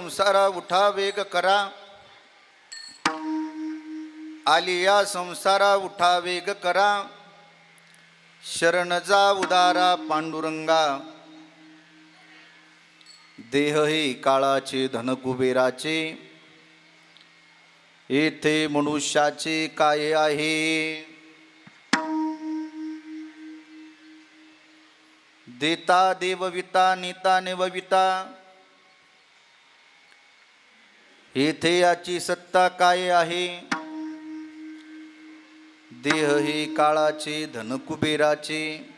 संसारा उठा वेग करा, आलिया संसारा उठा वेग करा, शरण जा उदारा पांडुरंगा, देह हे काळाचे धन कुबेराचे, येथे मनुष्याचे काय आहे. देता देवविता नेता नेवविता, येथे याची सत्ता काय आहे. देह हे काळाचे धन कुबेराचे,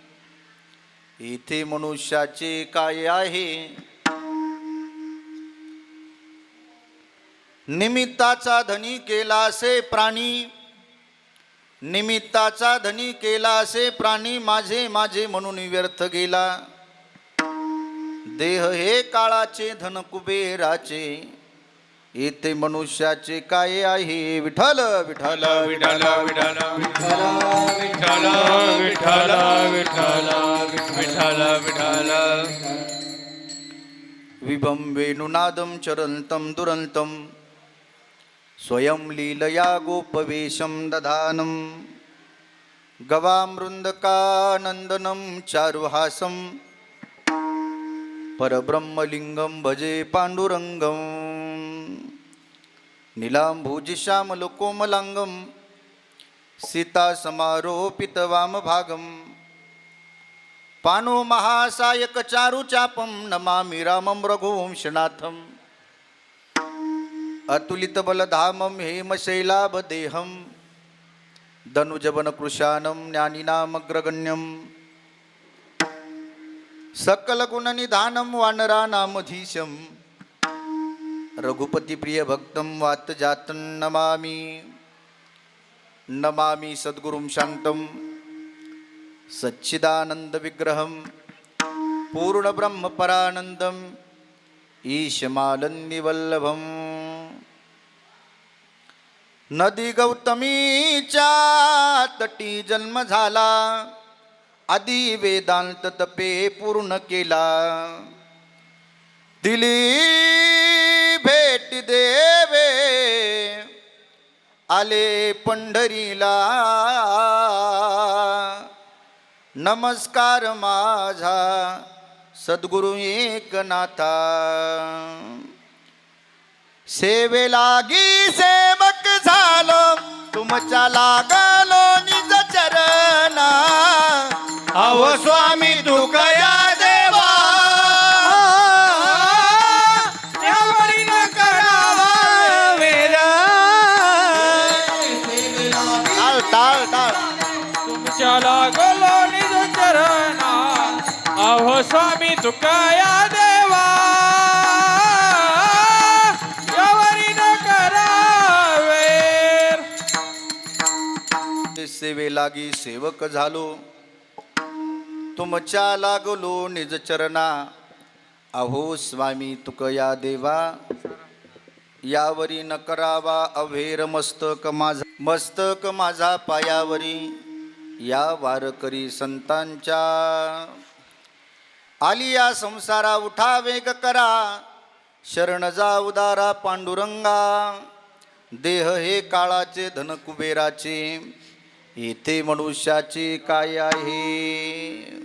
येथे मनुष्याचे काय आहे. निमित्ताचा धनी केला असे प्राणी, निमित्ताचा धनी केला असे प्राणी, माझे माझे म्हणून व्यर्थ गेला. देह हे काळाचे धन कुबेराचे, येथे मनुष्याचे काय आहे. विठ्ठल विठ्ठल विठ्ठल विठ्ठल विठ्ठल विठ्ठल विठ्ठल विठ्ठल विठ्ठल. विभं वेणुनादं चरन्तं दुरन्तं, स्वयं लीलया गोपवेशं दधानं, गवामृन्दकानन्दनं चारुहासं, परब्रह्मलिङ्गं भजे पाण्डुरङ्गं. नीलाम्भुजश्यामलकोमलाङ्गं, सीतासमारोपितवामभागं, पानो महासायकचारुचापं, नमामि रामं रघुवंशनाथं. अतुलितबलधामं हेमशैलाभदेहं, धनुजवनकृशानं ज्ञानिनामग्रगण्यं, सकलगुणनिधानं वानराणामधीशं, रघुपतिप्रियभक्तं वातजातं नमामि. नमामि सद्गुरुं शान्तं सच्चिदानन्दविग्रहं, पूर्णब्रह्मपरानन्दं, ईशमालन्यवल्लभम्. नदी गौतमीच्या तटी जन्म झाला, आदि वेदांत तपे पूर्ण केला. दिली भेट देवे आले पंढरीला, नमस्कार माझा सद्गुरु एकनाथा. सेवे लागी सेवक झालो, तुमच्या लागलो निज चरणा. अहो स्वामी तुकया देवा, त्यावरी न करावा वेर. टाळ टाळ टाळ. तुमच्या लागलो निज चरणा, अहो स्वामी तुकया देवा, त्यावरी न करावेर. सेवे लागी सेवक झालो, तुमच्या लागलो निज चरणा. अहो स्वामी तुकया देवा, यावरी न करावा अभेर. मस्तक माझा पायावरी, या वारकरी संतांच्या. आलिया संसारा उठा वेग करा, शरण जा उदारा पांडुरंगा. देह हे काळाचे धन कुबेराचे, येथे मनुष्याचे काय आहे.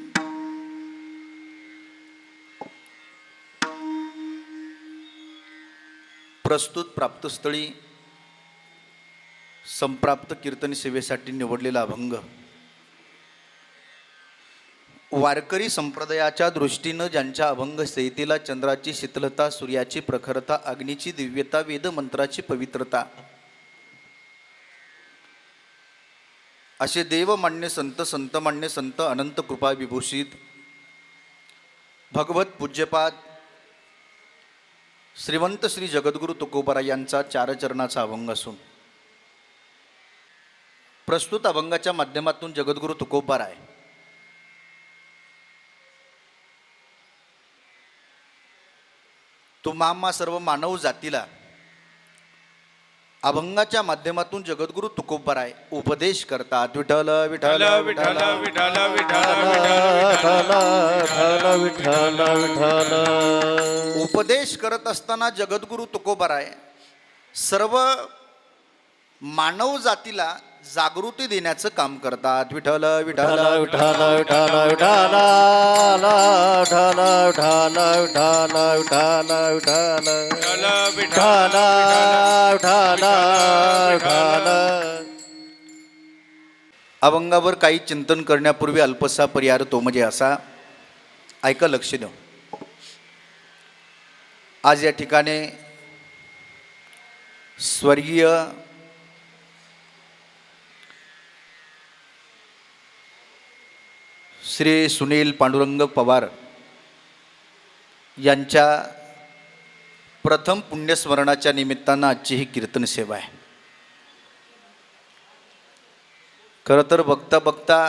प्रस्तुत प्राप्तस्थळी संप्राप्त कीर्तन सेवेसाठी निवडलेला अभंग वारकरी संप्रदायाच्या दृष्टीनं ज्यांच्या अभंग संहितेला चंद्राची शीतलता, सूर्याची प्रखरता, अग्नीची दिव्यता, वेदमंत्राची पवित्रता असे देवमान्य संत, संतमान्य संत, अनंत कृपा विभूषित भगवत पूज्यपाद श्रीमंत श्री जगद्गुरु तुकोबाराय यांचा चारचरणाचा अभंग असून प्रस्तुत अभंगाच्या माध्यमातून जगद्गुरु तुकोबाराय तुम्हा सर्व मानव जातीला अभंगाच्या माध्यमातून जगद्गुरु तुकोबाराय उपदेश करतात. विठ्ठल विठ्ठल विठ्ठल विठ्ठल विठ्ठल विठ्ठल विठ्ठल विठ्ठल विठ्ठल उपदेश करत असताना जगद्गुरु तुकोबाराय सर्व मानव जातीला जागृती देण्याचं काम करतात. विठ्ठल विठ्ठल विठ्ठल विठ्ठल विठ्ठल विठ्ठल विठ्ठल विठ्ठल विठ्ठल विठ्ठल विठ्ठल विठ्ठल विठ्ठल. अभंगावर काही चिंतन करण्यापूर्वी अल्पसा परिहार तो म्हणजे असा. ऐका, लक्ष देऊ. आज या ठिकाणी स्वर्गीय श्री सुनील पांडुरंग पवार यांच्या प्रथम पुण्यस्मरणाच्या निमित्तानं आजची ही कीर्तन सेवा आहे. खरं तर बघता बघता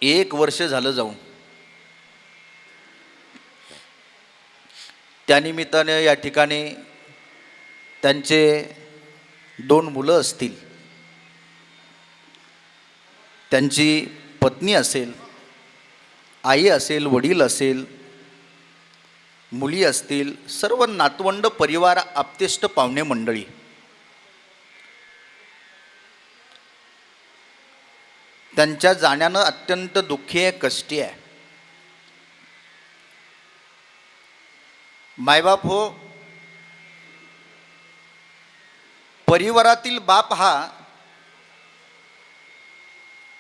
1 वर्ष झालं जाऊन. त्यानिमित्ताने या ठिकाणी त्यांचे 2 मुलं असतील, त्यांची पत्नी असेल, आई असेल, वडील असेल, मुली असतील, सर्व नातवंड परिवार, आप्तेष्ट पाहुणे मंडळी त्यांच्या जाण्यानं अत्यंत दुःखी आहे, कष्टी आहे. मायबाप हो, परिवारातील बाप हा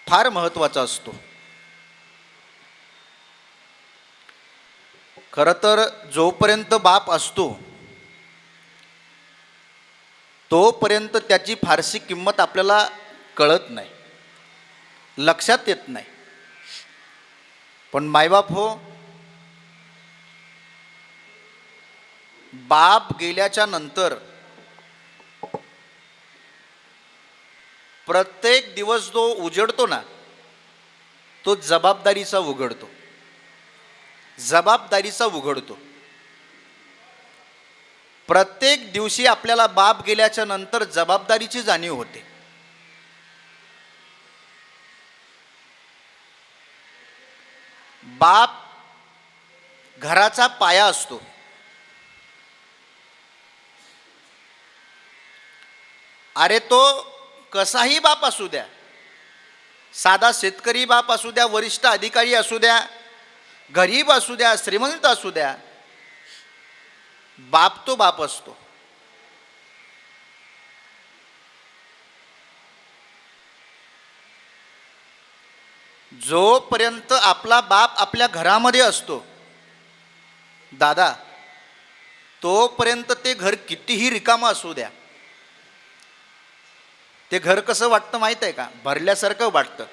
फार महत्त्वाचा असतो. खरं तर जोपर्यंत बाप असतो तोपर्यंत त्याची फारशी किंमत आपल्याला कळत नाही, लक्षात येत नाही. पण मायबाप हो, बाप गेल्याच्या नंतर प्रत्येक दिवस जो उजडतो ना, तो जबाबदारीचा उघडतो, जबाबदारीचा उघडतो. प्रत्येक दिवशी आपल्याला बाप गेल्याच्या नंतर जबाबदारीची जाणीव होते. बाप घराचा पाया असतो. अरे तो कसाही बाप असू द्या, साधा शेतकरी बाप असू द्या, वरिष्ठ अधिकारी असू द्या, गरीब असू द्या, श्रीमंत असू द्या, बाप तो बाप असतो. जोपर्यंत आपला बाप आपल्या घरामध्ये असतो दादा, तोपर्यंत ते घर कितीही रिकामं असू द्या, ते घर कसं वाटतं माहीत आहे का? भरल्यासारखं वाटतं.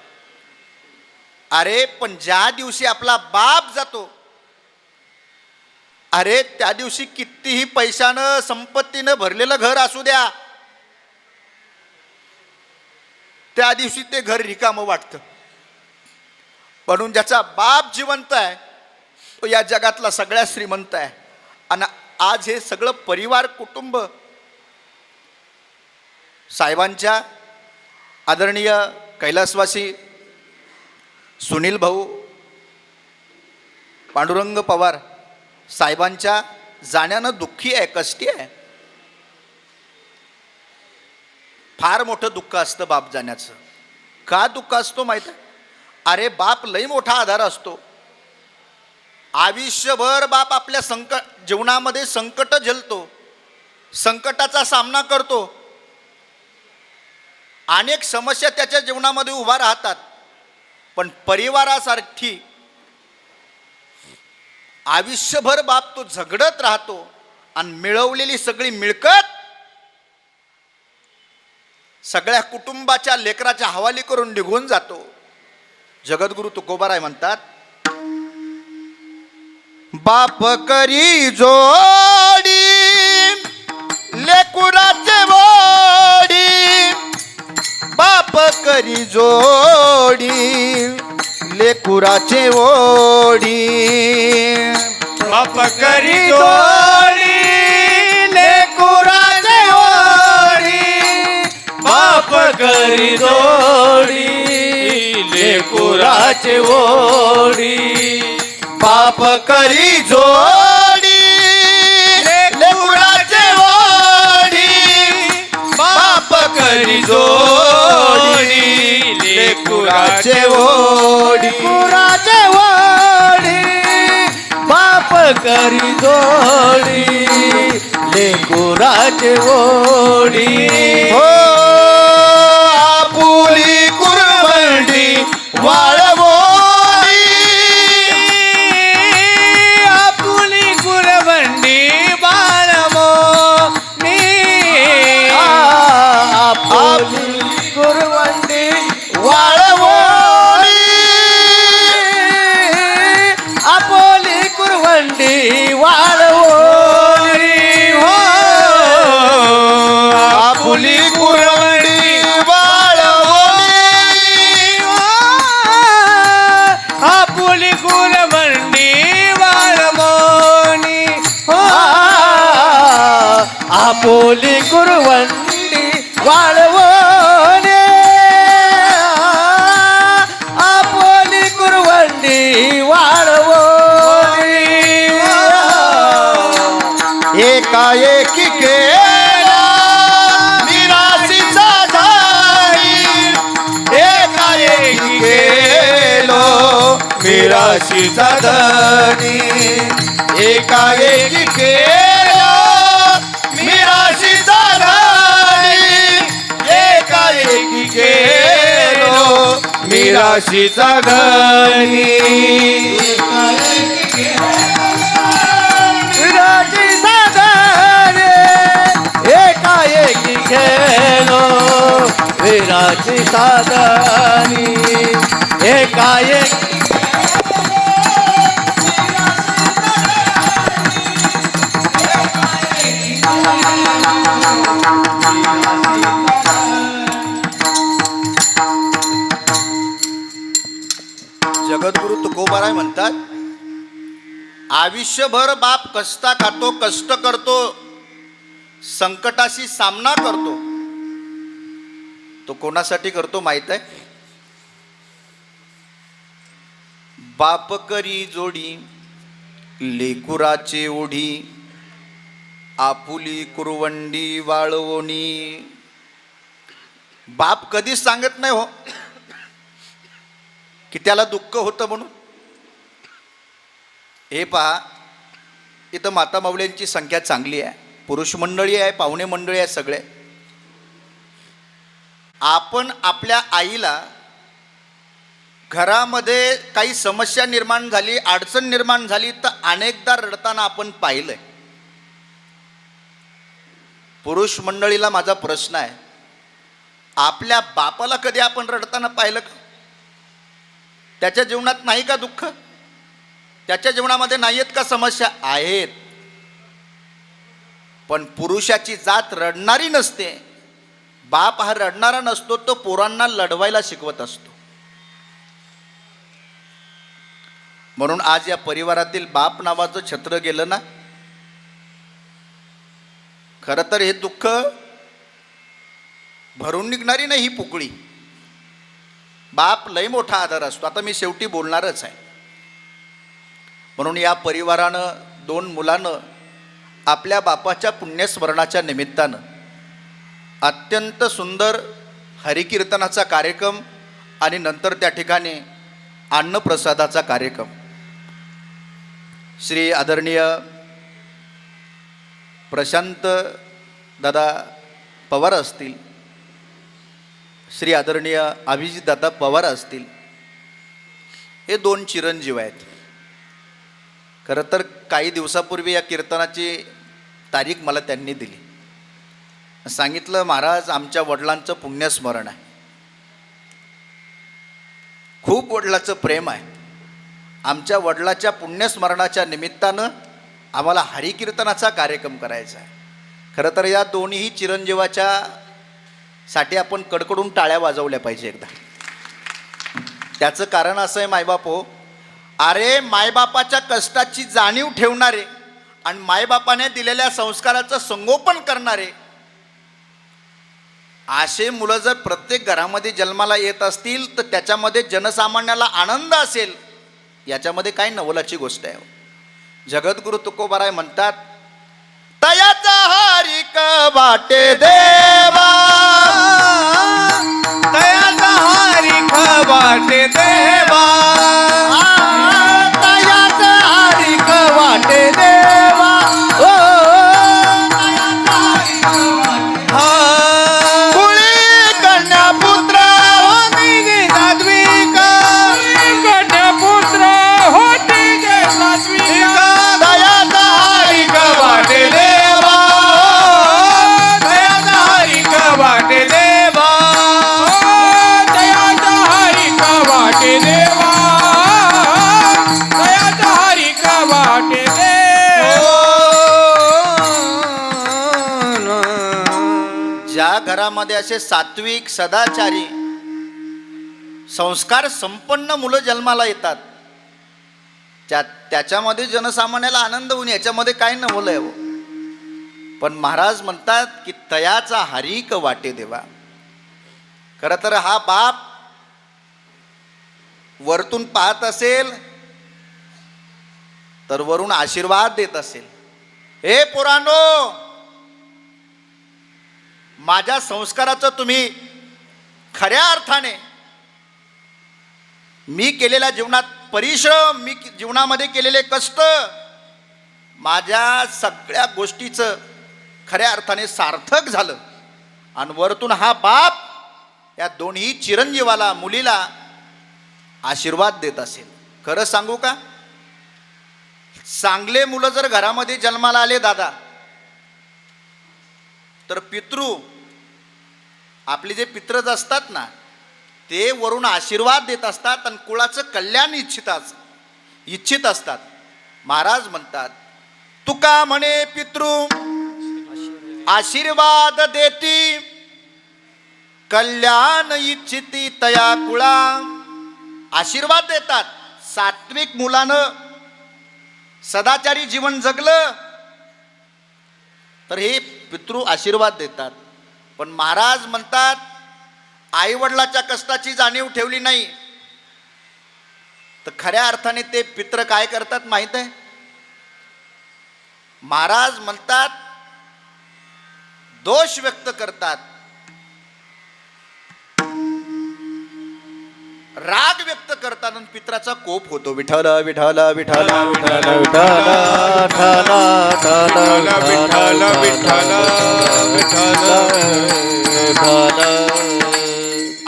अरे पण ज्या दिवशी आपला बाप जातो, अरे त्या दिवशी कितीही पैशानं संपत्तीनं भरलेलं घर असू द्या, त्या दिवशी ते घर रिकामं वाटतं. म्हणून ज्याचा बाप जिवंत आहे तो या जगातला सगळ्यात श्रीमंत आहे. आणि आज हे सगळं परिवार कुटुंब साहेबांच्या आदरणीय कैलासवासी सुनील भाऊ पांडुरंग पवार साहेबांच्या जाण्यानं दुःखी आहे, कष्टी आहे. फार मोठं दुःख असतं बाप जाण्याचं. का दुःख असतो माहिती आहे? अरे बाप लई मोठा आधार असतो. आयुष्यभर बाप आपल्या जीवनामध्ये संकट झेलतो, संकटाचा सामना करतो, अनेक समस्या त्याच्या जीवनामध्ये उभा राहतात. पण परिवारासारखी आयुष्यभर बाप तो झगडत राहतो आणि मिळवलेली सगळी मिळकत सगळ्या कुटुंबाच्या लेकराच्या हवाली करून निघून जातो. जगद्गुरु तुकोबाराय म्हणतात, बाप करी जोडी लेकुराचे वोडी, बाप करी जोडी लेकुराचे ओढी, बाप करी जोडी करी जोडी लेकुराचे ओढी बाप करी जोडी लेकुराचे ओढी बाप करी जोडी लेकुराचे ओढी लेकुराचे ओढी बाप करी जोडी लेकुराचे ओढी हो आपुली कुरवंडी वाळवोली आपुली कुरवंडी बाळमोनी आपुली कुरवंडी वाळवोली आपुली कुरवंडी वाळवोली हो आपुली कुरवंडी वाळवोली आपुली कुरवंडी वाळवोनी हो आपुली कुरवंडी वाळवोनी आपुली कुरवंडी वाळवोनी एकाएकी केला निराशीचा धाई एकाएकी केलो निराशीचा धनी एकाएकी केलो निराशीचा धनी एकाएकी केलो निराशीचा धनी विराची साधने एकाएकी खेळलो विराची साधनी एकाएकी जगद्गुरु तुकोबाराय म्हणतात, आयुष्यभर बाप कष्टा खातो, कष्ट करतो, संकटाशी सामना करतो. तो कोणासाठी करतो माहित आहे? बाप करी जोडी लेकुराचे ओढी आपुली कुरवंडी वाळवणी. बाप कधीच सांगत नाही हो की त्याला दुःख होतं म्हणून. हे पहा, इथं माता माऊल्यांची संख्या चांगली आहे, पुरुष मंडळी आहे, पाहुणे मंडळी आहे सगळे. आपण आपल्या आईला घरामध्ये काही समस्या निर्माण झाली, अडचण निर्माण झाली तर अनेकदा रडताना आपण पाहिलंय. पुरुष मंडळीला माझा प्रश्न आहे, आपल्या बापाला कधी आपण रडताना पाहिलं का? त्याच्या जीवनात नाही का दुःख? त्याच्या जीवनामध्ये नाही आहेत का समस्या? आहेत. पण पुरुषाची जात रडणारी नसते. बाप हा रडणारा नसतो, तो पोरांना लढवायला शिकवत असतो. म्हणून आज या परिवारातील बाप नावाचं छत्र गेलं ना, खरं तर हे दुःख भरून निघणारी नाही ही पुकळी. बाप लय मोठा आधार असतो. आता मी शेवटी बोलणारच आहे. म्हणून या परिवारानं, दोन मुलानं आपल्या बापाच्या पुण्यस्मरणाच्या निमित्तानं अत्यंत सुंदर हरिकीर्तनाचा कार्यक्रम आणि नंतर त्या ठिकाणी अन्नप्रसादाचा कार्यक्रम श्री आदरणीय प्रशांत दादा पवार असतील, श्री आदरणीय अभिजित दादा पवार असतील, हे दोन चिरंजीव आहेत. खरं तर काही दिवसापूर्वी या कीर्तनाची तारीख मला त्यांनी दिली. सांगितलं, महाराज आमच्या वडिलांचं पुण्यस्मरण आहे, खूप वडिलाचं प्रेम आहे, आमच्या वडिलाच्या पुण्यस्मरणाच्या निमित्तानं आम्हाला हरिकीर्तनाचा कार्यक्रम करायचा आहे. खरं तर या दोन्ही चिरंजीवाच्या साठी आपण कडकडून टाळ्या वाजवल्या पाहिजे एकदा. त्याचं कारण असं आहे मायबाप हो, अरे मायबापाच्या कष्टाची जाणीव ठेवणारे आणि मायबापाने दिलेल्या संस्काराचं संगोपन करणारे असे मुलं जर प्रत्येक घरामध्ये जन्माला येत असतील तर त्याच्यामध्ये जनसामान्याला आनंद असेल, याच्यामध्ये काय नवलाची गोष्ट आहे. जगद्गुरु तुकोबाराय म्हणतात, तयाचा हरिक वाटे देवा, तयाचा हरिक वाटे देवा, तयाचा हरिक वाटे देवा, ओ कुळी कन्या पुत्र होती सात्विक, कन्यापुत्र होती गे सात्विक, तयाचा हरिक वाटे देवा, तयाचा हरिक वाटे देवा, दयाचा हरिक वाटे देवा, दयाचा हरिक वाटे देवा. ज्या घरामध्ये असे सात्विक सदाचारी संस्कार संपन्न मुलं जन्माला येतात, त्याच्यामध्ये जनसामान्याला आनंद होऊन याच्यामध्ये काय नवलं आहे हो. पण महाराज म्हणतात की तयाचा हरिक वाटे देवा. खरं तर हा बाप वरतून पाहत असेल तर वरून आशीर्वाद देत असेल. हे पोरांनो, माझ्या संस्काराचं तुम्ही खऱ्या अर्थाने, मी केलेल्या जीवनात परिश्रम, मी जीवनामध्ये केलेले कष्ट, माझ्या सगळ्या गोष्टीचं खऱ्या अर्थाने सार्थक झालं. आणि वरतून हा बाप या दोन्ही चिरंजीवाला मुलीला आशीर्वाद देत असेल. खरं सांगू का, चांगले मुलं जर घरामध्ये जन्माला आले दादा, तर पितृ, आपले जे पित्रज असतात ना, ते वरून आशीर्वाद देत असतात आणि कुळाचं कल्याण इच्छित असतात. महाराज म्हणतात, तुका म्हणे पितृ आशीर्वाद देती, कल्याण इच्छिती तया कुळा. आशीर्वाद देतात. सात्विक मुलानं सदाचारी जीवन जगलं तर हे पितृ आशीर्वाद देतात. पण महाराज म्हणतात, आई वडिलाच्या कष्टाची जाणीव ठेवली नाही तर खऱ्या अर्थाने ते पित्र काय करतात माहित आहे. महाराज म्हणतात, दोष व्यक्त करतात, राग व्यक्त करतात आणि पित्राचा कोप होतो. विठ्ठल विठ्ठल विठ्ठल विठ्ठल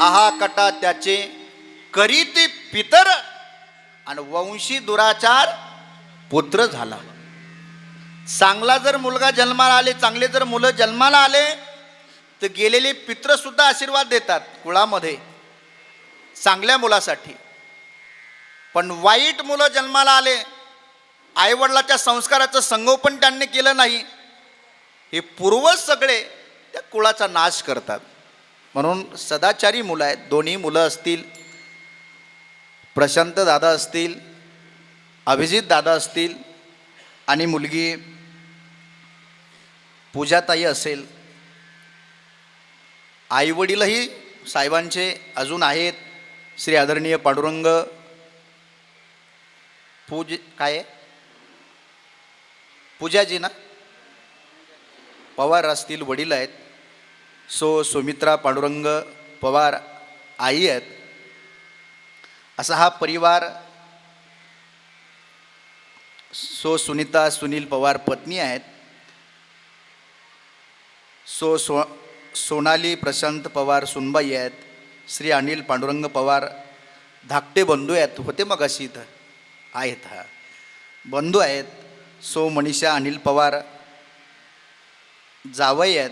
आहा कटा त्याचे करीती पितर आणि वंशी दुराचार पुत्र झाला. चांगला जर मुलगा जन्माला आले, चांगले जर मुलं जन्माला आले तर गेलेले पित्र सुद्धा आशीर्वाद देतात कुळामध्ये चांगल्या मुलासाठी. पण वाईट मुलं जन्माला आले, आईवडिलाच्या संस्काराचं संगोपन त्यांनी केलं नाही, हे पूर्वज सगळे त्या कुळाचा नाश करतात. म्हणून सदाचारी मुलं आहेत. दोन्ही मुलं असतील, प्रशांत दादा असतील, अभिजित दादा असतील आणि मुलगी पूजाताई असेल. आईवडीलही साहेबांचे अजून आहेत. श्री आदरणीय पांडुरंग पूजाजी ना पवार असतील, वडील आहेत. सुमित्रा पांडुरंग पवार आई आहेत. असा हा परिवार. सुनीता सुनील पवार पत्नी आहेत. सोनाली प्रशांत पवार सुनबाई आहेत. श्री अनिल पांडुरंग पवार धाकटे बंधू आहेत, होते मग अशी इथं आहेत, हा बंधू आहेत. मनीषा अनिल पवार जावई आहेत.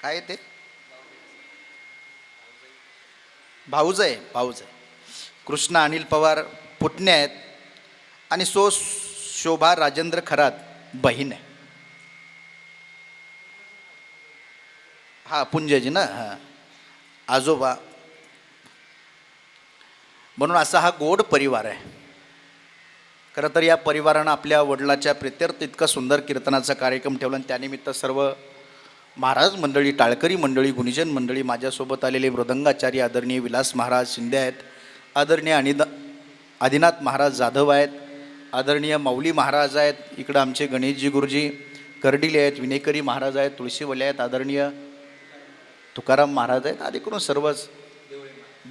काय ते भाऊज आहे. कृष्णा अनिल पवार पुतणे आहेत. आणि शोभा राजेंद्र खरात बहीण आहे. हा पुंजजी ना, हा आजोबा. म्हणून असा हा गोड परिवार आहे. खरं तर या परिवारानं आपल्या वडिलाच्या प्रित्यर्थ इतका सुंदर कीर्तनाचा कार्यक्रम ठेवला आणि त्यानिमित्त सर्व महाराज मंडळी, टाळकरी मंडळी, गुणीजन मंडळी, माझ्यासोबत आलेले मृदंगाचार्य आदरणीय विलास महाराज शिंदे आहेत, आदरणीय आदिनाथ महाराज जाधव आहेत, आदरणीय माऊली महाराज आहेत, इकडं आमचे गणेशजी गुरुजी कर्डिले आहेत, विनेकरी महाराज आहेत, तुळशीवले आहेत, आदरणीय तुकाराम महाराज आहेत, आदी करून सर्वच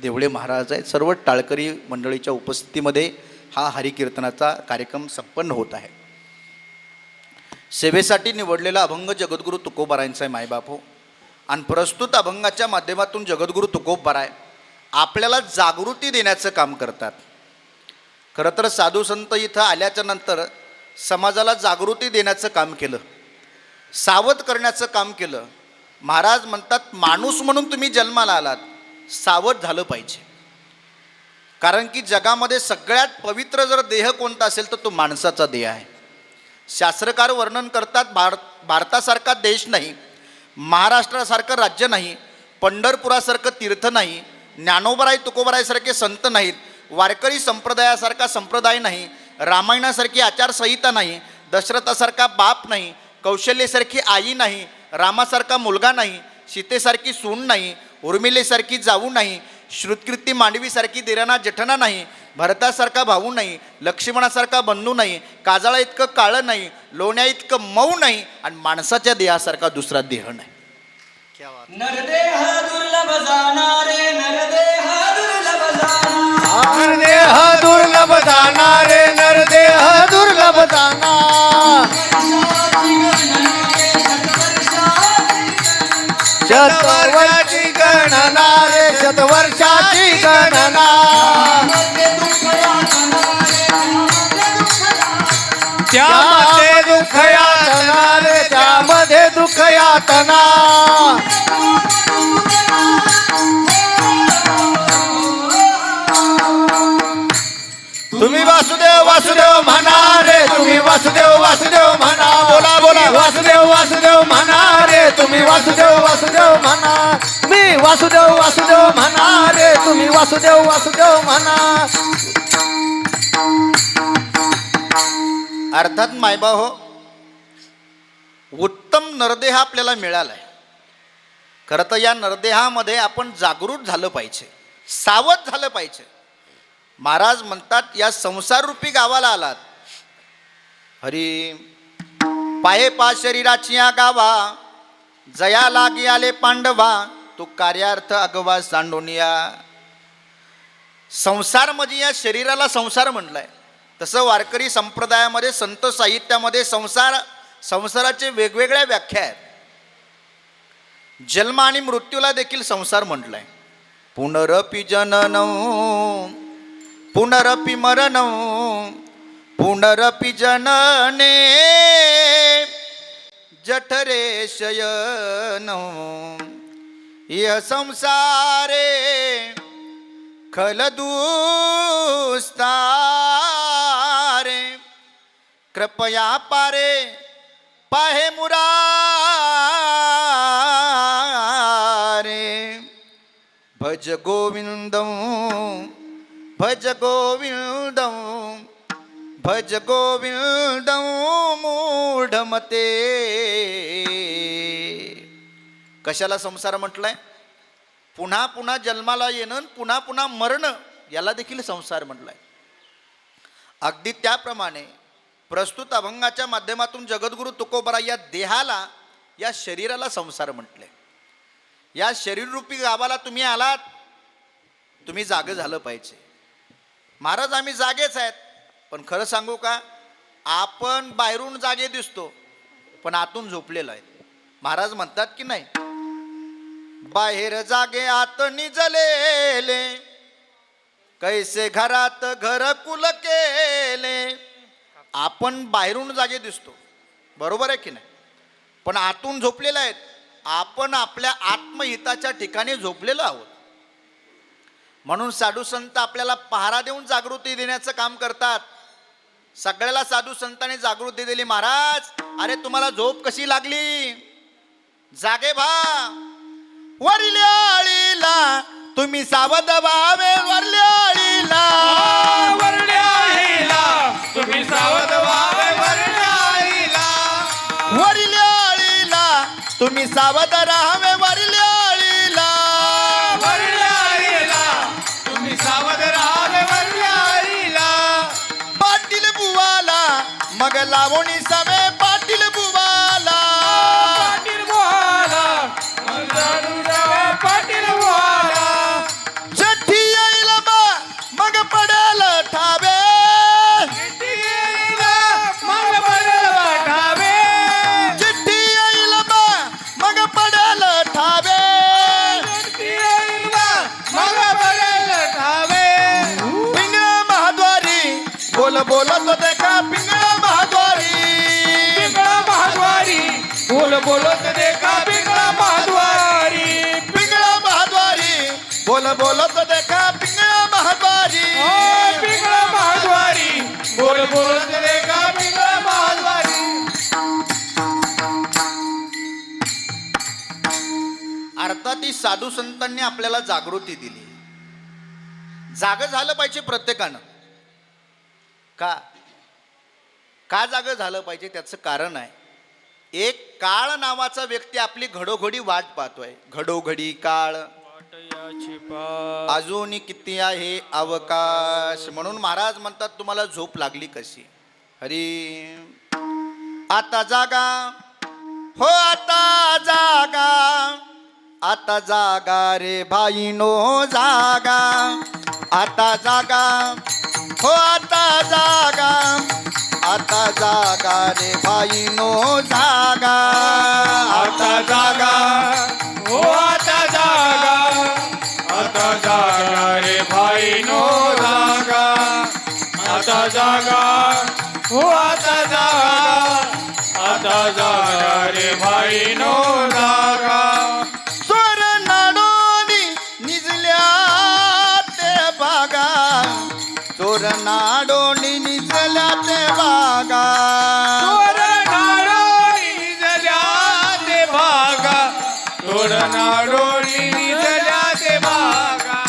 देवळे महाराज आहेत. सर्व टाळकरी मंडळीच्या उपस्थितीमध्ये हा हरिकीर्तनाचा कार्यक्रम संपन्न होत आहे. सेवेसाठी निवडलेला अभंग जगद्गुरू तुकोबारायांचा आहे मायबाप हो. आणि प्रस्तुत अभंगाच्या माध्यमातून जगद्गुरू तुकोबाराय आपल्याला जागृती देण्याचं काम करतात. खरं तर साधू संत इथं आल्याच्या नंतर समाजाला जागृती देण्याचं काम केलं, सावध करण्याचं काम केलं. महाराज म्हणतात माणूस म्हणून तुम्ही जन्माला आलात, सावध झालं पाहिजे. कारण की जगामध्ये सगळ्यात पवित्र जर देह कोणता असेल तर तो माणसाचा देह आहे. शास्त्रकार वर्णन करतात भारतासारखा देश नाही, महाराष्ट्रासारखं राज्य नाही, पंढरपुरासारखं तीर्थ नाही, ज्ञानोबराय तुकोबारायसारखे संत नाहीत, वारकरी संप्रदायासारखा संप्रदाय नाही, रामायणासारखी आचारसंहिता नाही, दशरथासारखा बाप नाही, कौशल्यसारखी आई नाही, रामासारखा मुलगा नाही, सीतेसारखी सून नाही, उर्मिलेसारखी जाऊ नाही, श्रुतकीर्ती मांडवीसारखी देराणा जठणा नाही, भरतासारखा भाऊ नाही, लक्ष्मणासारखा बंधू नाही, काजळा इतकं काळं नाही, लोण्या इतकं मऊ नाही, आणि माणसाच्या देहासारखा दुसरा देह नाही. नरदेह दुर्लभ जाणारे, नरदेह दुर्लभ जाणारे, नरदेह दुर्लभ जाणारे, नरदेह दुर्लभ जाणार. शतवर्षाची गणना रे, शतवर्षाची गणना. त्यामध्ये दुःख यातना रे, त्यामध्ये दुःख यातना. तुम्ही वासुदेव वासुदेव म्हणा रे, तुम्ही वासुदेव वासुदेव म्हणा. बोला बोला वासुदेव वासुदेव म्हणा रे, तुम्ही वासुदेव वासुदेव म्हणा. मी वासुदेव वासुदेव म्हणा रे, तुम्ही वासुदेव वासुदेव म्हणा. अर्थात मायबा हो, उत्तम नरदेह आपल्याला मिळाला आहे. खरं तर या नरदेहामध्ये आपण जागृत झालं पाहिजे, सावध झालं पाहिजे. महाराज म्हणतात या संसाररूपी गावाला आलात, हरी पाहे पा शरीराची या गावा, जया लागी आले पांडवा, तो कार्यार्थ अगवा सांडोनिया. संसार म्हणजे या शरीराला संसार म्हटलाय. तसं वारकरी संप्रदायामध्ये संत साहित्यामध्ये संसाराचे वेगवेगळ्या व्याख्या आहेत. जन्म आणि मृत्यूला देखील संसार म्हटलाय. पुनरपि जननं पुनरपि मरणं पुनरपि जनने जठरे शयनं. यह संसारे खलदुस्तारे, कृपया पारे पाहे मुरारे. भज गोविंदं भज गोविंदं भज गोविंदं मूढमते. कशाला संसार म्हटलाय? पुन्हा पुन्हा जन्माला येणं, पुन्हा पुन्हा मरणं, याला देखील संसार म्हटलाय. अगदी त्याप्रमाणे प्रस्तुत अभंगाच्या माध्यमातून जगद्गुरू तुकोबाराय या देहाला, या शरीराला संसार म्हटले. या शरीररूपी गावाला तुम्ही आलात, तुम्ही जागे झालं पाहिजे. महाराज आम्ही जागेच आहेत, पण खरं सांगू का, आपण बाहेरून जागे दिसतो पण आतून झोपलेलो आहे. महाराज म्हणतात की नाही, बाहेर जागे आत निजलेले, कैसे घरात घर कुल केले. आपण बाहेरून जागे दिसतो, बरोबर आहे की नाही, पण आतून झोपलेलं आहेत. आपण आपल्या आत्महिताच्या ठिकाणी झोपलेलो आहोत. म्हणून साधू संत आपल्याला पहारा देऊन जागृती देण्याचं काम करतात. सगळ्याला साधू संतांनी जागृती दिली. महाराज अरे तुम्हाला झोप कशी लागली, जागे व्हा. वरल्या आळीला तुम्ही सावध व्हावे, वरल्या आळीला तुम्ही सावध व्हावे, वरल्या आळीला. वरल्या आळीला तुम्ही सावध राहावे वरल्या आळीला. तुम्ही सावध राहावे वरल्याळीला. पाटील बुवाला मग लावणी सवे पाटील बुवाला. पाटील बुवाला मंत्रालू जावे पाटील बुवाला. चिठ्ठी येईल बा मग पडेल ठावे. चिठ्ठी येईल मग पडेल ठावे. चिठ्ठी येईल बा मग पडेल ठावे. चिठ्ठी येईल मग पडेल ठावे. पिंगळा महाद्वारी बोल बोलत देखा पिंगळा महाद्वारी. पिंगळा महाद्वारी बोल बोलत देखा पिंगळा महाद्वारी. पिंगळा महाद्वारी बोल बोलत देखा पिंगळा महाद्वारी. पिंगळा महाद्वारी बोल बोलत देखा पिंगळा महाद्वारी. अर्थात ही साधू संतांनी आपल्याला जागृती दिली. जाग झालं पाहिजे प्रत्येकानं. का का जाग झालं पाहिजे त्याचं कारण आहे. एक काळ नावाचा व्यक्ती आपली घडोघडी वाट पाहतोय. घडोघडी काळ अजूनही किती आहे अवकाश. म्हणून महाराज म्हणतात तुम्हाला झोप लागली कशी. हरी आता जागा हो आता जागा. आता जागा रे भाईनो जागा. आता जागा हो आता जागा. आता जागा रे भाईनो जागा. आता जागा हो आता जागा. आता जागा रे भाईनो जागा. आता जागा हो आता जागा. आता जागा रे भाईनो जागा. चोर नाडोनी निजल्या ते बागा. चोर नाडोनी निजल्या ते बागा. तोर नाडोळी निजल्या ते भागा. तोर नाडोळी निजल्या ते भागा.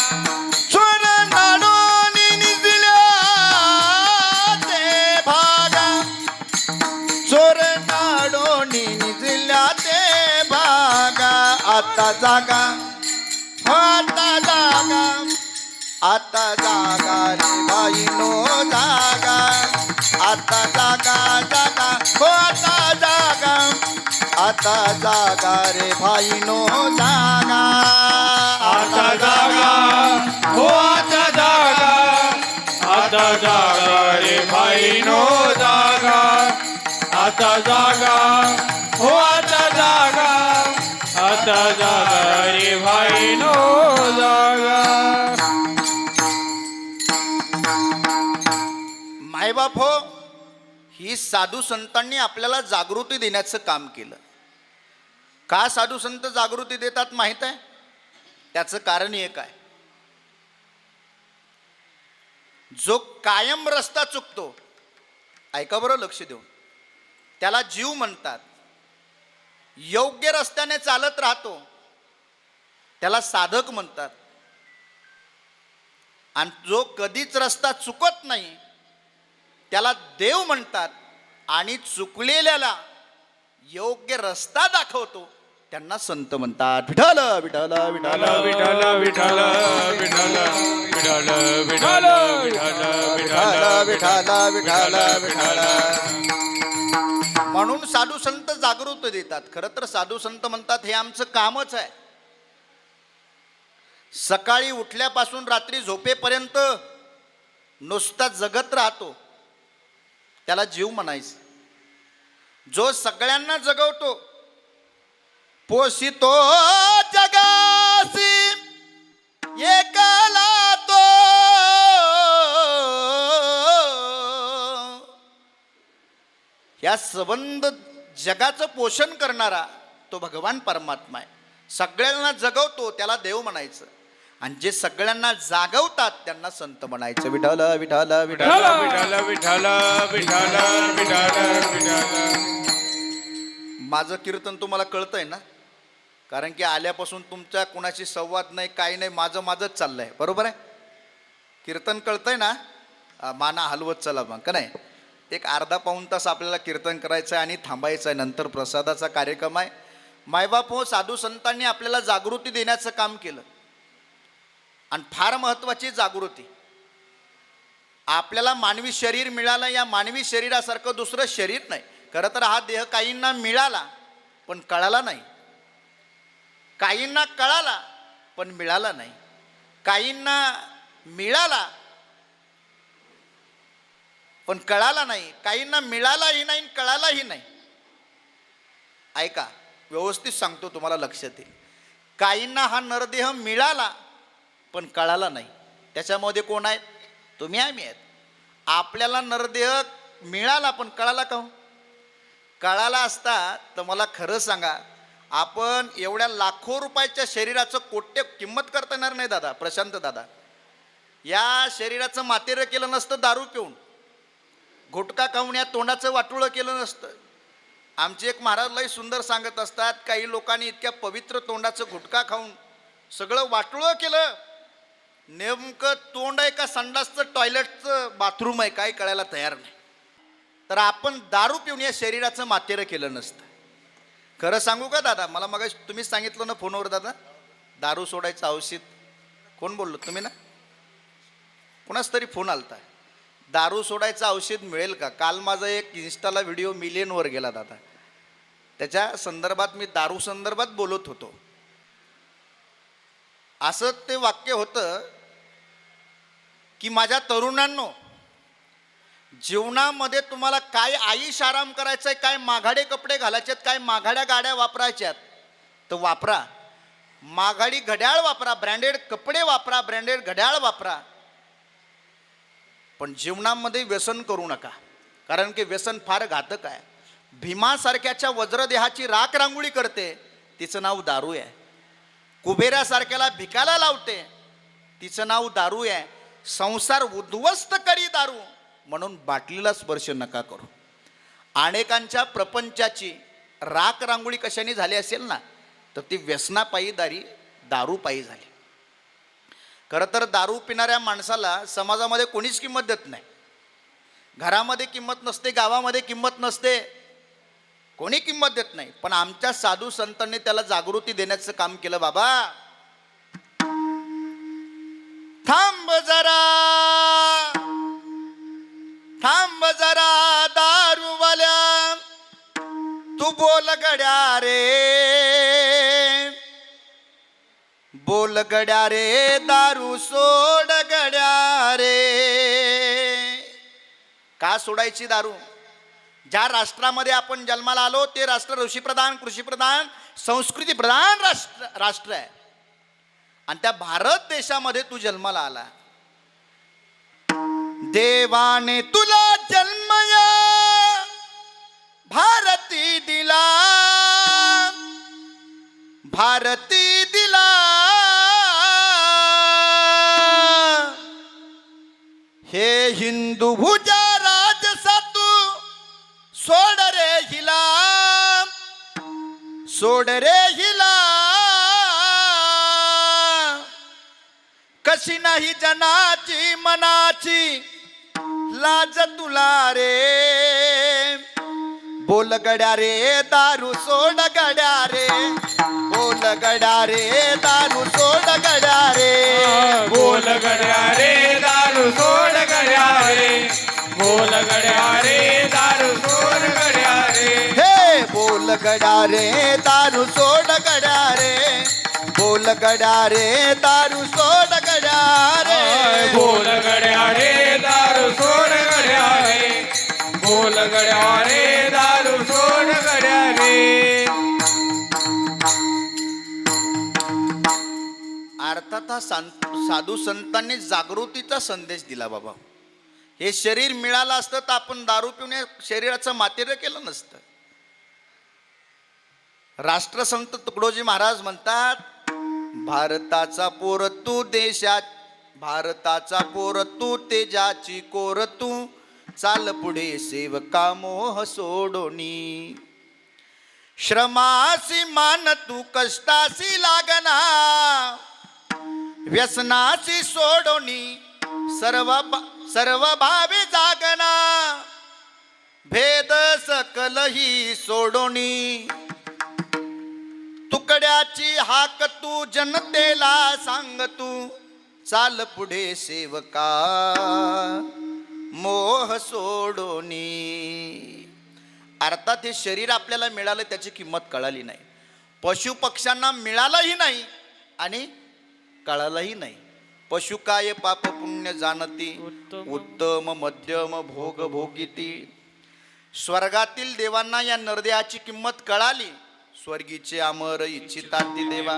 चोर नाडोनी निजल्या ते भागा. चोर नाडोनी निजल्या ते भागा. आता जागा हो आता जागा. आता जागा रे भाईनो जागा. आता जागा जागा हो आता जागा. आता जागा रे भाईनो जागा. आता जागा हो आता जागा. आता जागा रे भाईनो जागा. आता जागा हो आता जागा. आता जागा रे भाईनो जागा. मायबाप हो, ही साधू संतांनी आपल्याला जागृती देण्याचं काम केलं. का साधू संत जागृती देतात माहित आहे. त्याचं कारण एक आहे. जो कायम रस्ता चुकतो, ऐका बरं लक्ष देऊन, त्याला जीव म्हणतात. योग्य रस्त्याने चालत राहतो त्याला साधक म्हणतात. आणि जो कधीच रस्ता चुकत नाही त्याला देव म्हणतात. आणि चुकलेल्याला योग्य रस्ता दाखवतो त्यांना संत म्हणतात. विठ्ठल विठ्ठल विठ्ठल विठ्ठल विठ्ठल विठ्ठल विठ्ठल विठ्ठल विठ्ठल विठ्ठल विठ्ठल विठ्ठल. म्हणून साधू संत जागृत देतात. खरं तर साधू संत म्हणतात हे आमचं कामच आहे. सकाळी उठल्यापासून रात्री झोपेपर्यंत नुसता जगत राहतो त्याला जीव म्हणायचं. जो सगळ्यांना जगवतो, पोषितो जगासी एकला तो. या संबंध जगाचं पोषण करणारा तो भगवान परमात्मा आहे. सगळ्यांना जगवतो त्याला देव म्हणायचं. आणि जे सगळ्यांना जागवतात त्यांना संत म्हणायचं. विठ्ठल विठ्ठल विठ्ठल विठ्ठल विठ्ठल विठ्ठल विठ्ठल विठ्ठल. माझं कीर्तन तुम्हाला कळतंय ना. कारण की आल्यापासून तुमच्या कुणाशी संवाद नाही, काही नाही, माझंच चाललंय. बरोबर आहे. कीर्तन कळतंय ना. माना हलवत चला मग का नाही. एक अर्धा पाऊण तास आपल्याला कीर्तन करायचं आहे आणि थांबायचं आहे. नंतर प्रसादाचा कार्यक्रम आहे. मायबाप हो, साधू संतांनी आपल्याला जागृती देण्याचं काम केलं. आणि फार महत्त्वाची जागृती. आपल्याला मानवी शरीर मिळालं, या मानवी शरीरासारखं दुसरं शरीर नाही. खरं तर हा देह काहींना मिळाला पण कळाला नाही, काहींना कळाला पण मिळाला नाही, काहींना मिळाला पण कळाला नाही, काहींना मिळालाही नाही कळालाही नाही. ऐका, व्यवस्थित सांगतो, तुम्हाला लक्षात येईल. काहींना हा नरदेह मिळाला पण कळाला नाही. त्याच्यामध्ये कोण आहेत? तुम्ही आम्ही आहेत. आपल्याला नरदेह मिळाला पण कळाला का हो? कळाला असता तर मला खरं सांगा, आपण एवढ्या लाखो रुपयाच्या शरीराचं कोट्य किंमत करता येणार नाही दादा, प्रशांत दादा. या शरीराचं मातेरं केलं नसतं दारू पिऊन, गुटखा खाऊन या तोंडाचं वाटोळं केलं नसतं. आमचे एक महाराज लय सुंदर सांगत असतात, काही लोकांनी इतक्या पवित्र तोंडाचं गुटखा खाऊन सगळं वाटोळं केलं. नेमकं तोंड आहे का संडासचं टॉयलेटचं बाथरूम आहे काय कळायला तयार नाही. तर आपण दारू पिऊन या शरीराचं मातेरं केलं नसतं. खरं सांगू का दादा, मला मग तुम्हीच सांगितलं ना फोनवर दादा, दारू सोडायचं औषध. कोण बोललो? तुम्ही ना? कोणाच तरी फोन आलता, दारू सोडायचं औषध मिळेल का? काल माझा एक इन्स्टाला व्हिडिओ मिलियनवर गेला दादा. त्याच्या संदर्भात मी दारू संदर्भात बोलत होतो. असं ते वाक्य होतं की माझ्या तरुणांनो, जीवनामध्ये तुम्हाला काय आईश आराम करायचा आहे, काय माघाडे कपडे घालायचे आहेत, काय माघाड्या गाड्या वापरायच्यात तर वापरा. माघाडी घड्याळ वापरा, ब्रँडेड कपडे वापरा, ब्रँडेड घड्याळ वापरा, पण जीवनामध्ये व्यसन करू नका. कारण की व्यसन फार घातक आहे. भीमासारख्याच्या वज्रदेहाची राख रांगोळी करते, तिचं नाव दारू आहे. कुबेरासारख्याला भिकाला लावते, तिचं नाव दारू आहे. संसार उद्ध्वस्त करी दारू, म्हणून बाटलीला स्पर्श नका करू. अनेकांच्या प्रपंचाची राख रांगोळी कशाने झाली असेल ना, तर ती व्यसनापायी दारू पायी झाली. खरं तर दारू पिणाऱ्या माणसाला समाजामध्ये कोणीच किंमत देत नाही. घरामध्ये किंमत नसते, गावामध्ये किंमत नसते, कोणी किंमत देत नाही. पण आमच्या साधू संतांनी त्याला जागृती देण्याचं काम केलं. बाबा थांब जरा, थांब जरा दारूवाल्या, तू बोल गड्या रे, बोल गड्या रे, दारू सोड गड्या रे. का सोडायची दारू? ज्या राष्ट्रामध्ये आपण जन्माला आलो ते राष्ट्र ऋषीप्रधान, कृषीप्रधान, संस्कृती प्रधान राष्ट्र आहे. आणि त्या भारत देशामध्ये तू जन्माला आला. देवाने तुला जन्म या भारती दिला, भारती दिला. हे हिंदू भुजा राजसा तू सोड रे हिला, सोड रे हिला. कशी नाही जनाची मनाची लाज तुला रे, बोल गड्या रे दारू सोड गड्या रे, बोल गड्या रे दारू सोड गड्या रे, बोल गड्या रे दारू सोड गड्या रे, बोल गड्या रे दारू सोड गड्या रे. हे बोल गड्या रे दारू सोड गड्या रे, बोल गड्या रे दारू सोड गड्या रे, बोल गड्या रे दारू सोड गड्या रे, बोल गड्या रे दारू सोड गड्या रे. अर्थात हा साधू संतांनी जागृतीचा संदेश दिला. बाबा हे शरीर मिळालं असतं तर आपण दारू पिऊन शरीराचं मातेरं केलं नसतं. राष्ट्रसंत तुकडोजी महाराज म्हणतात, भारताचा पोर तू देशात, भारताचा पोर तू तेजाची कोर तू, चाल पुढे सेवका मोह सोडोनी. श्रमासी मान तू कष्टासी लागना, व्यसनाची सोडोनी सर्व भावे जागना. भेद सकलही सोडोनी, गड्याची हाक तू जनतेला सांग तू, चाल पुढे सेवका मोह सोडोनी. अर्थात हे शरीर आपल्याला मिळालं त्याची किंमत कळाली नाही, पशु पक्ष्यांना मिळालंही नाही आणि कळालंही नाही. पशु काय पाप पुण्य जाणती, उत्तम मध्यम भोग भोगिती. स्वर्गातील देवांना या नरदेहाची किंमत कळाली, स्वर्गीचे अमर इच्छितात ती देवा.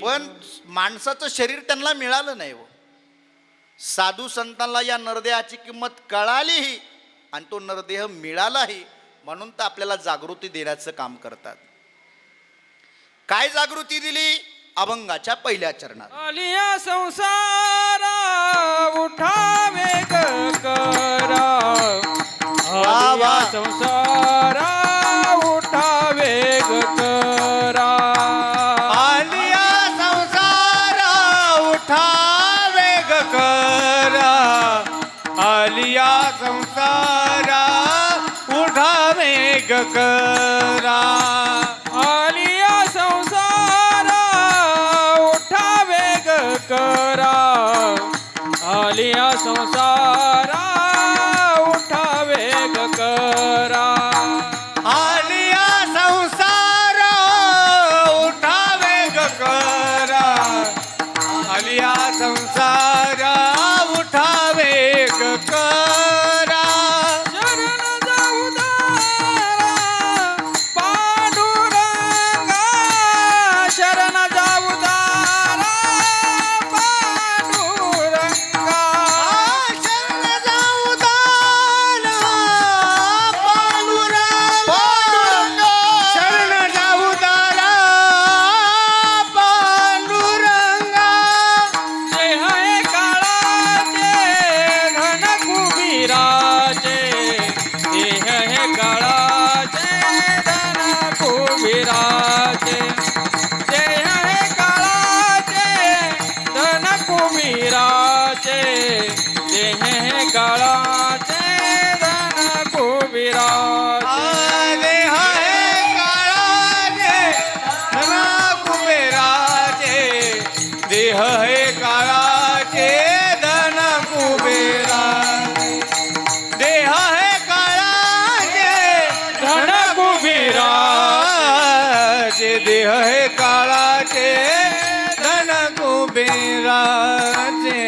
पण माणसाचं शरीर त्यांना मिळालं नाही. साधू संतांना या नरदेहाची किंमत कळालीही आणि तो नरदेह मिळालाही, म्हणून तर आपल्याला जागृती देण्याचं काम करतात. काय जागृती दिली? अभंगाच्या पहिल्या चरणात. आलिया संसारा उठावे ग करा, आलिया संसारा उठावे ग करा. आलिया संसारा उठावे ग करा, आलिया संसारा उठावे ग करा. आलिया संसारा उठावे ग करा, आलिया संसारा उठावे ग करा. आलिया संसारा उठावे ग करा, आलिया संसारा उठावे ग करा. शरण जाऊ दारा पांडुरंगा, शरण जाऊ दारा पांडुरंगा. शरण जाऊ दारा पांडुरंगा, शरण जाऊ दारा पांडुरंगा. जे आहे काळाचे धन कुबीराचे, हे आहे काळाचे धन कुबीराचे. जे आहे काळाचे धन कुबीराचे, जे आहे काळाचे धन कुबीराचे. आले हाय काळाचे धना कुबेराचे, देह हे काळाचे धन कुबेराचे. देह हे काळाचे धन कुबीराचे, देह हे काळाचे धन कुबेराचे.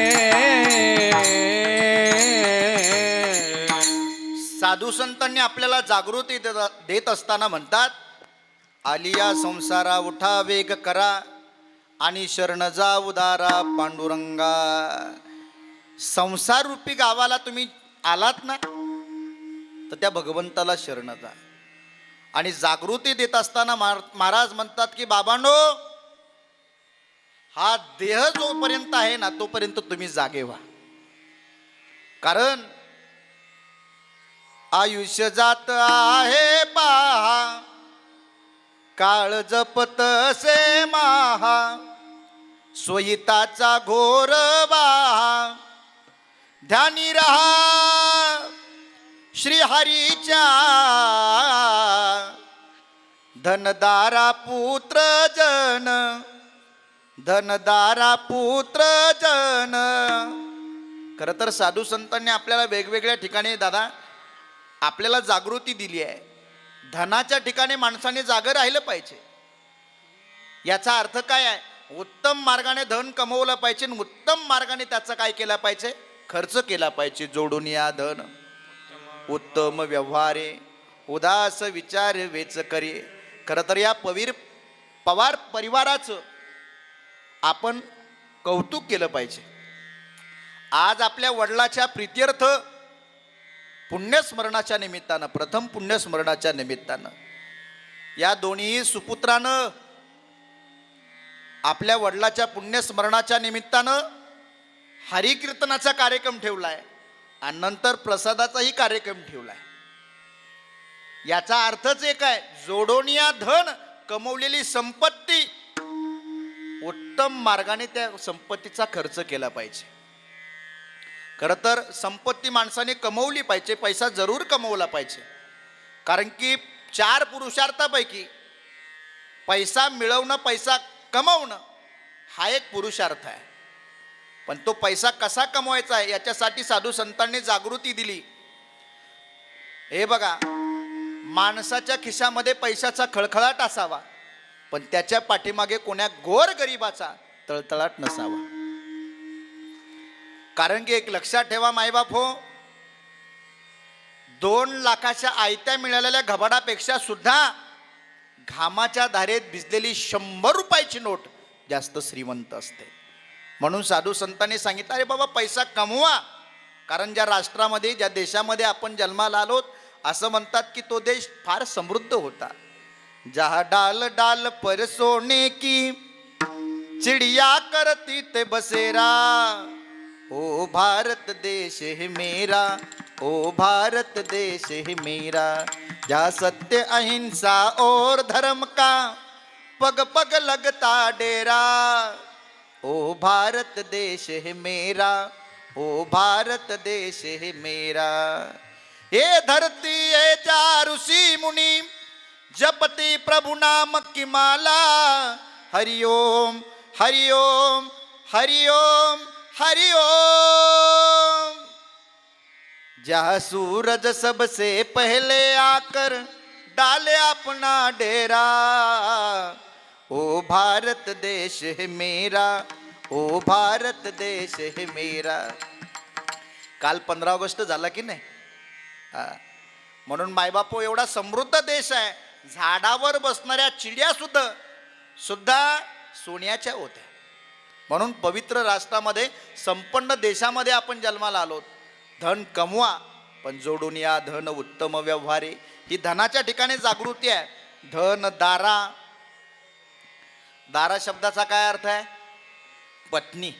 साधू संतांनी आपल्याला जागृती देत असताना म्हणतात, आलिया संसारा उठा वेग करा आणि शरण जा उदारा पांडुरंगा. संसार रूपी गावाला तुम्ही आलात ना, तर त्या भगवंताला शरण जा. आणि जागृती देत असताना महाराज म्हणतात की बाबांनो, हा देह जोपर्यंत आहे ना तोपर्यंत तुम्ही जागे व्हा. कारण आयुष्य जात आहे पहा, काळ जपत से माहा, स्वहिताचा घोर बाहा. ध्यानी रहा श्रीहरीच्या, धनदारा पुत्र जन, धनदारा पुत्र जन. खरं तर साधू संतांनी आपल्याला वेगवेगळ्या ठिकाणी दादा आपल्याला जागृती दिली आहे. धनाच्या ठिकाणी माणसाने जागं राहिलं पाहिजे. याचा अर्थ काय आहे? उत्तम मार्गाने धन कमवलं पाहिजे, उत्तम मार्गाने त्याचा काय केला पाहिजे? खर्च केला पाहिजे. जोडून या धन उत्तम व्यवहारे, उदास विचार वेच करे. खरं तर या पवार परिवाराचं आपण कौतुक केलं पाहिजे. आज आपल्या वडिलाच्या प्रीत्यर्थ पुण्यस्मरणाच्या निमित्तानं, प्रथम पुण्यस्मरणाच्या निमित्तानं या दोन्ही सुपुत्रानं आपल्या वडिलाच्या पुण्यस्मरणाच्या निमित्तानं हरिकीर्तनाचा कार्यक्रम ठेवला आहे आणि नंतर प्रसादाचाही कार्यक्रम ठेवला आहे. याचा अर्थच एक आहे, जोडून या धन कमवलेली संपत्ती उत्तम मार्गाने त्या संपत्तीचा खर्च केला पाहिजे. खरं तर संपत्ती माणसाने कमवली पाहिजे, पैसा जरूर कमवला पाहिजे. कारण की 4 पुरुषार्थापैकी पैसा मिळवणं, पैसा कमवणं हा एक पुरुषार्थ आहे, पण तो पैसा कसा कमवायचा आहे याच्यासाठी साधू संतांनी जागृती दिली. हे बघा, माणसाच्या खिशामध्ये पैशाचा खळखळाट असावा, पण त्याच्या पाठीमागे कोण्या गोर गरिबाचा तळतळाट नसावा. कारण की एक लक्षात ठेवा मायबाप हो, 2 लाखाच्या आयत्या मिळालेल्या घबाडापेक्षा सुद्धा घामाच्या धारेत भिजलेली 100 रुपयाची नोट जास्त श्रीमंत असते. म्हणून साधू संतांनी सांगितलं, अरे बाबा पैसा कमवा. कारण ज्या राष्ट्रामध्ये, ज्या देशामध्ये आपण जन्माला आलोत, असं म्हणतात की तो देश फार समृद्ध होता. जहा डाल डाल पर सोने की चिड़िया करती ते बसेरा, ओ भारत देश है मेरा, ओ भारत देश है मेरा, जहाँ सत्य अहिंसा और धर्म का पग पग लगता डेरा, ओ भारत देश है मेरा, ओ भारत देश है मेरा. ये धरती है जा ऋषि मुनि जपति प्रभु नाम की माला, हरिओम हरिओम हरिओम हरिओम. जहाँ सूरज सबसे पहले आकर डाले अपना डेरा, ओ भारत देश है मेरा, ओ भारत देश है मेरा. काल 15 ऑगस्ट झाला की नाही? म्हणून मायबापो, एवढा समृद्ध देश आहे, झाडावर बसणाऱ्या चिड्या सुद्धा सोन्याच्या होत्या. म्हणून पवित्र राष्ट्रामध्ये, संपन्न देशामध्ये आपण जन्माला आलोत. धन कमवा, पण जोडून या धन उत्तम व्यवहारे. ही धनाच्या ठिकाणी जागृती आहे. धन दारा, दारा शब्दाचा काय अर्थ आहे? पत्नी.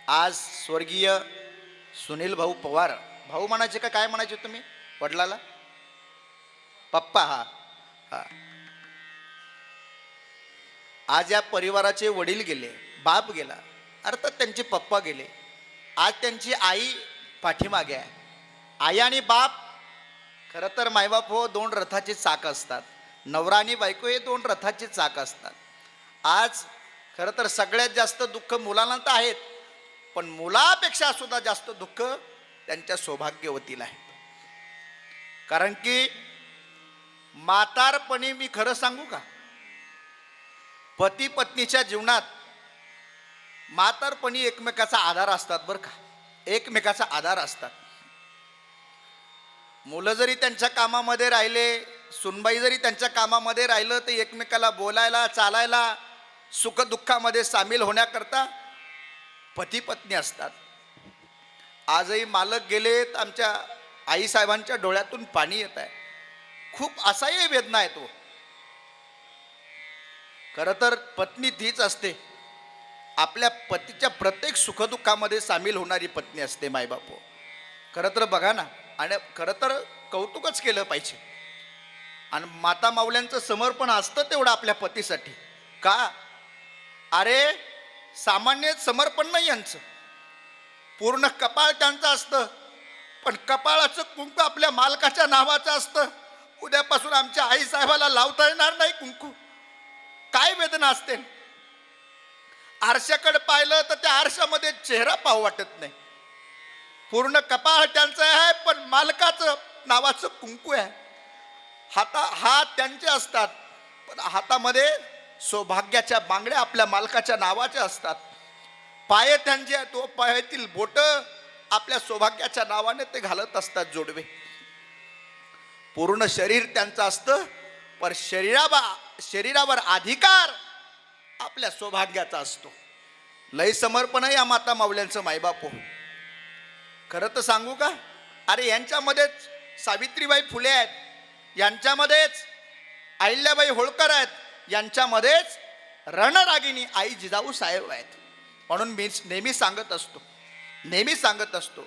आज स्वर्गीय सुनील भाऊ पवार, भाऊ म्हणायचे का काय म्हणायचे तुम्ही वडिलाला? पप्पा. हा, आज या परिवाराचे वडील गेले, बाप गेला, अर्थात त्यांचे पप्पा गेले. आज त्यांची आई पाठीमागे आहे. आई आणि बाप खरं तर मायबाप हो 2 रथाचे चाक असतात. नवरा आणि बायको हे 2 रथाचे चाक असतात. आज खरं तर सगळ्यात जास्त दुःख मुलांना तर आहेत, पण मुलापेक्षा सुद्धा जास्त दुःख त्यांच्या सौभाग्यवतीला आहे. कारण की म्हातारपणी, मी खरं सांगू का, पती पत्नीच्या जीवनात म्हातारपणी एकमेकाचा आधार असतात बरं का, एकमेकाचा आधार असतात. मुलं जरी त्यांच्या कामामध्ये राहिले, सुनबाई जरी त्यांच्या कामामध्ये राहिलं, तर एकमेकाला बोलायला, चालायला, सुखदुःखामध्ये सामील होण्याकरता पती पत्नी असतात. आजही मालक गेलेत, आमच्या आईसाहेबांच्या डोळ्यातून पाणी येत आहे. खूप असाही वेदना आहे तो. खरं तर पत्नी तीच असते, आपल्या पतीच्या प्रत्येक सुखदुःखामध्ये सामील होणारी पत्नी असते मायबापो. खरं तर बघा ना, आणि खरं तर कौतुकच केलं पाहिजे. आणि माता माऊल्यांचं समर्पण असतं तेवढं आपल्या पतीसाठी. का? अरे सामान्य समर्पण नाही यांचं, पूर्ण कपाळ त्यांचं असतं, पण कपाळाचं कुंकू आपल्या मालकाच्या नावाचं असतं. उद्यापासून आमच्या आईसाहेबाला लावता येणार नाही कुंकू. काय वेदना असते. आरशाकडे पाहिलं तर त्या आरशामध्ये चेहरा पाहू वाटत नाही. पूर्ण कपाळ त्यांचं आहे, पण मालकाचं नावाचं कुंकू आहे. हात त्यांचे असतात, पण हातामध्ये सौभाग्याच्या बांगड्या आपल्या मालकाच्या नावाच्या असतात. पाय त्यांचे आहेत, तो पायातील बोट आपल्या सौभाग्याच्या नावाने ते घालत असतात जोडवे. पूर्ण शरीर त्यांचं असतं, पण शरीरावर अधिकार आपल्या सौभाग्याचा असतो. लय समर्पण आहे या माता माऊल्यांचं मायबापो. खरं तर सांगू का, अरे यांच्यामध्येच सावित्रीबाई फुले आहेत, यांच्यामध्येच अहिल्याबाई होळकर आहेत, यांच्यामध्येच रणरागिणी आई जिजाऊ साहेब आहेत. म्हणून मी नेहमी सांगत असतो,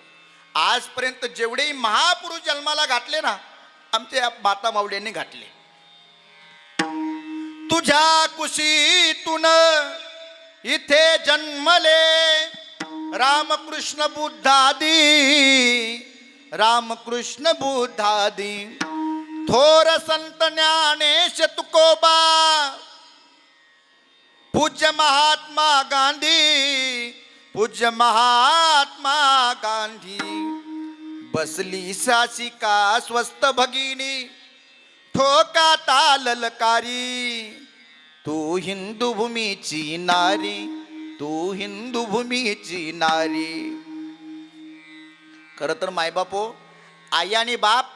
आजपर्यंत जेवढे महापुरुष जन्माला घातले ना, आमच्या माता माऊल्यांनी घातले. तुझ्या कुशीतून इथे जन्मले रामकृष्ण बुद्धादी थोर संत ज्ञानेश तुकोबा पूज्य महात्मा गांधी, पूज्य महात्मा गांधी, बसली सासिका स्वस्त भगिनी, ठोका ताल ललकारी, तू हिंदू भूमीची नारी, तू हिंदू भूमीची नारी. खरं तर मायबापो, आई आणि बाप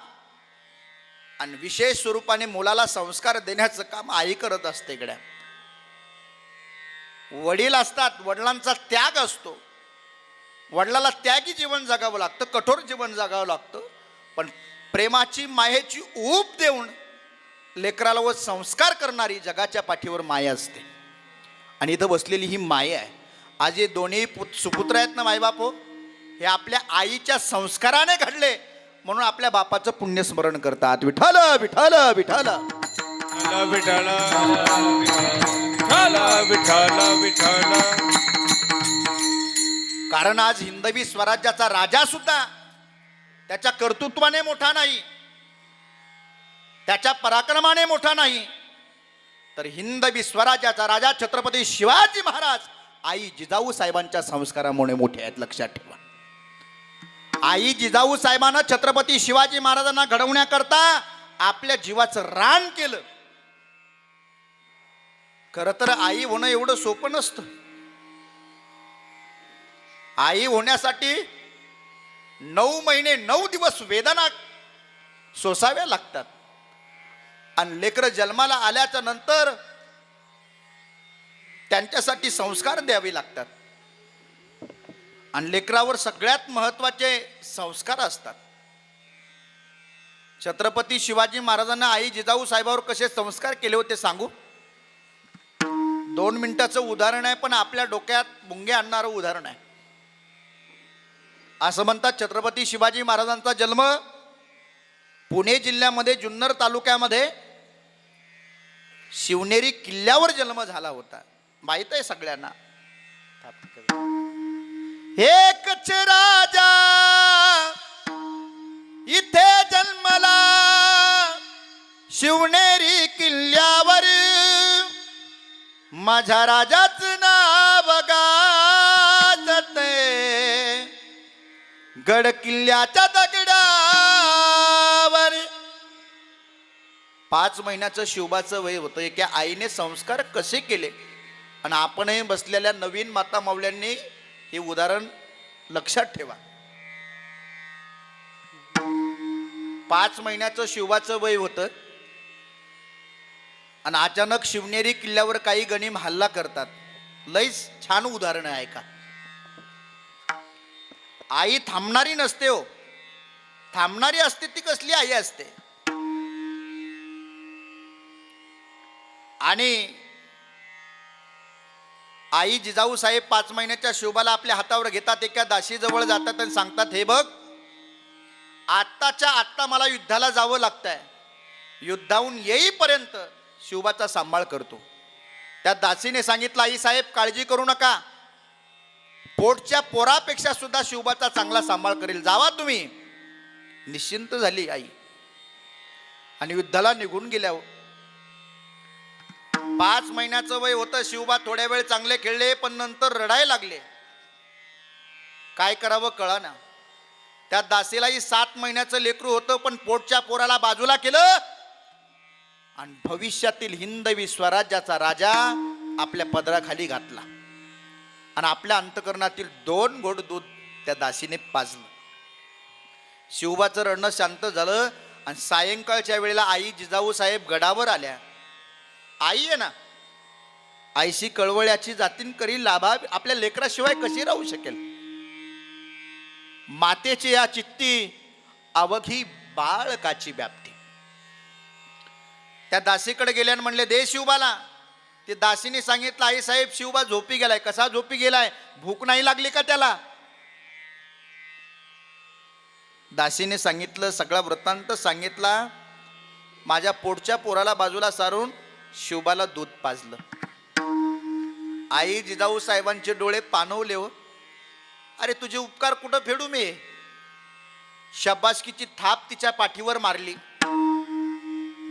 आणि विशेष स्वरूपाने मुलाला संस्कार देण्याचं काम आई करत असते. इकडे वडील असतात, वडिलांचा त्याग असतो, वडिलाला त्यागी जीवन जगावं लागतं, कठोर जीवन जगावं लागतं, पण प्रेमाची मायेची ऊब देऊन लेकराला व संस्कार करणारी जगाच्या पाठीवर माया असते. आणि इथं बसलेली ही माया आहे. आज हे दोन्ही सुपुत्र आहेत ना मायबापो, हे आपल्या आईच्या संस्काराने घडले म्हणून आपल्या बापाचं पुण्यस्मरण करतात. विठ्ठल विठ्ठल विठ्ठल विठ्ठल विठ्ठल विठ्ठल विठ्ठल. कारण आज हिंदवी स्वराज्याचा राजा सुद्धा त्याच्या कर्तृत्वाने मोठा नाही, त्याच्या पराक्रमाने मोठा नाही, तर हिंदवी स्वराज्याचा राजा छत्रपती शिवाजी महाराज आई जिजाऊ साहेबांच्या संस्कारामुळे मोठे आहेत. लक्षात ठेवा. आई जिजाऊ साहेबांना छत्रपती शिवाजी महाराजांना घडवण्याकरता आपल्या जीवाचं रान केलं. खरं तर आई होणं एवढं सोपं नसतं. आई होण्यासाठी 9 महिने 9 दिवस वेदना सोसाव्या लागतात. आणि लेकरं जन्माला आल्याच्या नंतर त्यांच्यासाठी संस्कार द्यावे लागतात. आणि लेकरावर सगळ्यात महत्त्वाचे संस्कार असतात. छत्रपती शिवाजी महाराजांना आई जिजाऊ साहेबावर कसे संस्कार केले होते सांगू? 2 मिनिटाचं उदाहरण आहे, पण आपल्या डोक्यात मुंगे आणणारं उदाहरण आहे. असं म्हणतात छत्रपती शिवाजी महाराजांचा जन्म पुणे जिल्ह्यामध्ये जुन्नर तालुक्यामध्ये शिवनेरी किल्ल्यावर जन्म झाला होता. माहित आहे सगळ्यांना. एकच राजा इथे जन्मला शिवनेरी किल्ल्यावर, माझ्या राजाचं नाव गाजते गड किल्ल्याच्या दगडावर. 5 महिन्याचं शिवबाचं वय होतं. एका आईने संस्कार कसे केले, आणि आपणही बसलेल्या नवीन माता मावल्यांनी हे उदाहरण लक्षात ठेवा. 5 महिन्याचं शिवबाचं वय होतं आणि अचानक शिवनेरी किल्ल्यावर काही गणिम हल्ला करतात. लईच छान उदाहरण आहे का. आई थांबणारी नसते हो. थांबणारी असते ती कसली आई असते. आणि आई जिजाऊ साहेब 5 महिन्याच्या शिवबाला आपल्या हातावर घेतात, एका दासीजवळ जातात आणि सांगतात, हे बघ, आत्ताच्या आत्ता मला युद्धाला जावं लागतंय, युद्धाहून येईपर्यंत शिवबाचा सांभाळ करतो. त्या दासीने सांगितलं, आई साहेब काळजी करू नका, पोटच्या पोरापेक्षा सुद्धा शिवबाचा चांगला सांभाळ करेल, जावा तुम्ही. निश्चिंत झाली आई आणि युद्धाला निघून गेल्या. 5 महिन्याचं वय होतं. शिवबा थोड्या वेळ चांगले खेळले, पण नंतर रडायला लागले. काय करावं कळाना. त्या दासीलाही 7 महिन्याचं लेकरू होतं, पण पोटच्या पोराला बाजूला केलं आणि भविष्यातील हिंदवी स्वराज्याचा राजा आपल्या पदराखाली घातला आणि आपल्या अंतकरणातील 2 घोट दूध त्या दासीने पाजलं. शिवबाचं रडणं शांत झालं आणि सायंकाळच्या वेळेला आई जिजाऊ साहेब गडावर आल्या. आई आहे ना, आईशी कळवळ्याची जातीन करी लाभा, आपल्या लेकराशिवाय कशी राहू शकेल. मातेची या चित्ती अवघी बाळकाची व्याप्ती. त्या दासीकडे गेले आणि म्हणले, दे शिवबाला. ते दासीने सांगितलं, आई साहेब शिवबा झोपी गेलाय. कसा झोपी गेलाय? भूक नाही लागली का त्याला? दासीने सांगितलं, सगळा वृत्तांत सांगितला. माझ्या पोटच्या पोराला बाजूला सारून शिवबाला दूध पाजलं. आई जिजाऊ साहेबांचे डोळे पाणवले. हो, अरे तुझे उपकार कुठं फेडू मी. शाबासकीची थाप तिच्या पाठीवर मारली.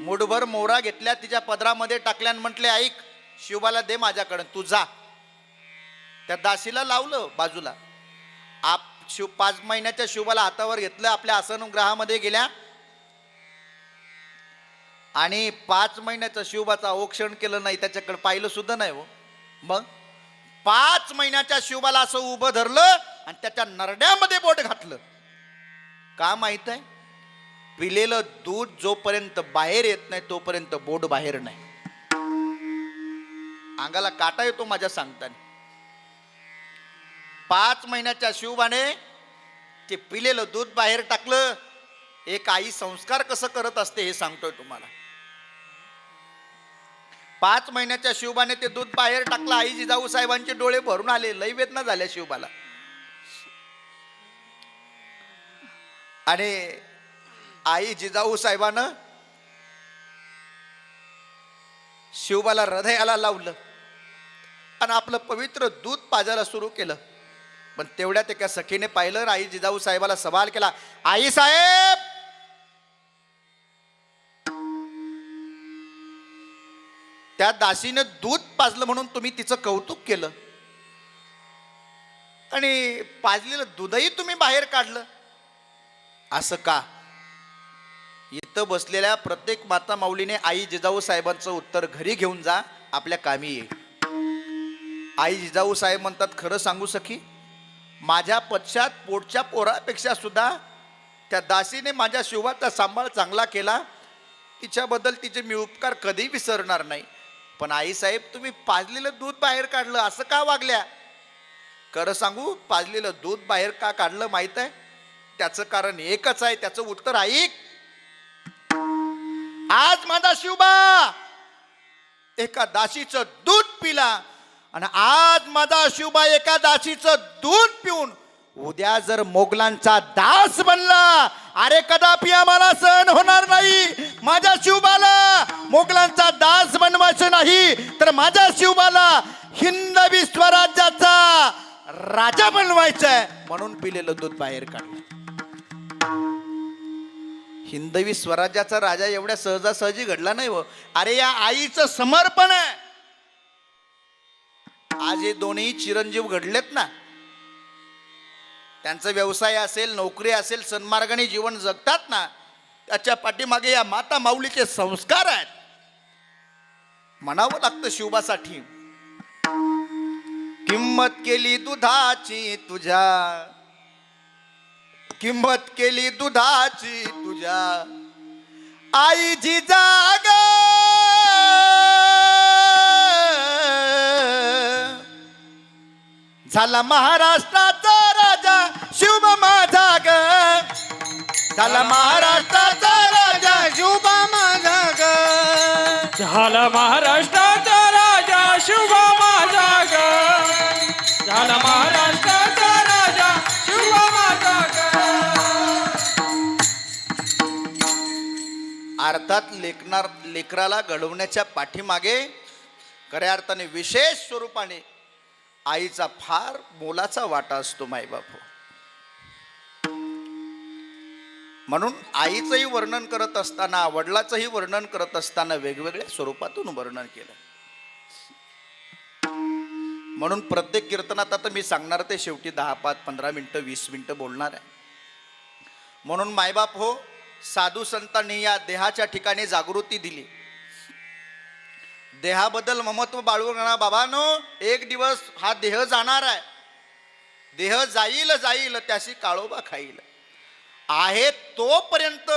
मुठभर मोहरा घेतल्या, तिच्या पदरामध्ये टाकल्या आणि म्हटले, ऐक, शिवबाला दे माझ्याकडं, तू जा. त्या दासीला लावलं बाजूला. 5 महिन्याच्या शिवबाला हातावर घेतलं, आपल्या आसनगृहामध्ये गेल्या आणि 5 महिन्याचा शिवबाचा अवक्षण केलं नाही, त्याच्याकडे पाहिलं सुद्धा नाही हो. मग 5 महिन्याच्या शिवबाला असं उभं धरलं आणि त्याच्या नरड्यामध्ये बोट घातलं. का माहित आहे? पिलेलं दूध जोपर्यंत बाहेर येत नाही तोपर्यंत बोट बाहेर नाही. अंगाला काटा येतो माझ्या सांगताना. 5 महिन्याच्या शिवबाने ते पिलेलं दूध बाहेर टाकलं. एक आई संस्कार कसं करत असते हे सांगतोय तुम्हाला. 5 महिन्याच्या शिवबाने ते दूध बाहेर टाकलं. आई जिजाऊ साहेबांचे डोळे भरून आले, लई वेदना झाल्या शिवबाला. आणि आई जिजाऊ साहेबानं शिवबाला हृदयाला लावलं आणि आपलं पवित्र दूध पाजायला सुरू केलं. पण तेवढ्यात एका सखीने पाहिलं, आई जिजाऊ साहेबाला सवाल केला, आई साहेब, त्या दासीने दूध पाजलं म्हणून तुम्ही तिचं कौतुक केलं आणि पाजलेलं दूधही तुम्ही बाहेर काढलं, असं का? इथं बसलेल्या प्रत्येक माता माऊलीने आई जिजाऊ साहेबांचं उत्तर घरी घेऊन जा, आपल्या कामी येईल. आई जिजाऊ साहेब म्हणतात, खरं सांगू सखी, माझ्या पश्चात पोटच्या पोरापेक्षा सुद्धा त्या दासीने माझ्या शिवाचा सांभाळ चांगला केला, तिच्याबद्दल तिचे मी उपकार कधी विसरणार नाही. पण आई साहेब, तुम्ही पाजलेलं दूध बाहेर काढलं, असं का वागल्या? खरं सांगू, पाजलेलं दूध बाहेर का काढलं माहित आहे? त्याचं कारण एकच आहे, त्याचं उत्तर ऐक. आज माझा शिवबा एका दासीचं दूध पिला आणि आज माझा शिवबा एका दासीचं दूध पिऊन उद्या जर मोगलांचा दास बनला, अरे कदापि आम्हाला सहन होणार नाही. माझ्या शिवबाला मोगलांचा दास बनवायचं नाही, तर माझ्या शिवबाला हिंदवी स्वराज्याचा राजा बनवायचा आहे, म्हणून पिलेलं दूध बाहेर काढलं. हिंदवी स्वराज्याचा राजा एवढ्या सहजासहजी घडला नाही हो. अरे या आईचं समर्पण आहे. आज हे दोन्ही चिरंजीव घडलेत ना, त्यांचा व्यवसाय असेल, नोकरी असेल, सन्मार्गाने जीवन जगतात ना, त्याच्या पाठीमागे या माता माऊलीचे संस्कार आहेत. म्हणावं लागतं शिवबासाठी, किंमत केली दुधाची तुझ्या, किंमत केली दुधाची तुझ्या आई जिजाग, झाला महाराष्ट्राचा राजा शिवबा माझा ग, झाला महाराष्ट्राचा राजा शिवबा माझा ग, झाला महाराष्ट्राचा राजा शिवबा माझा ग, झाला महाराष्ट्राचा राजा शिवबा माझा ग. अर्थात लेकराला घडवण्याच्या पाठीमागे खऱ्या अर्थाने विशेष स्वरूपाने आईचा फार मोलाचा वाटा असतो मायबाप. म्हणून आईचंही वर्णन करत असताना, वडिलाचंही वर्णन करत असताना वेगवेगळ्या स्वरूपातून वर्णन केलं. म्हणून प्रत्येक कीर्तनात आता मी सांगणार ते शेवटी 10, 5, 15 मिनिटं, 20 मिनिटं बोलणार आहे. म्हणून मायबाप हो, साधू संतांनी या देहाच्या ठिकाणी जागृती दिली. देहाबद्दल ममत्व बाळगून राहा बाबांनो, एक दिवस हा देह जाणार आहे. देह जाईल जाईल त्याशी काळोबा खाईल. आहे तोपर्यंत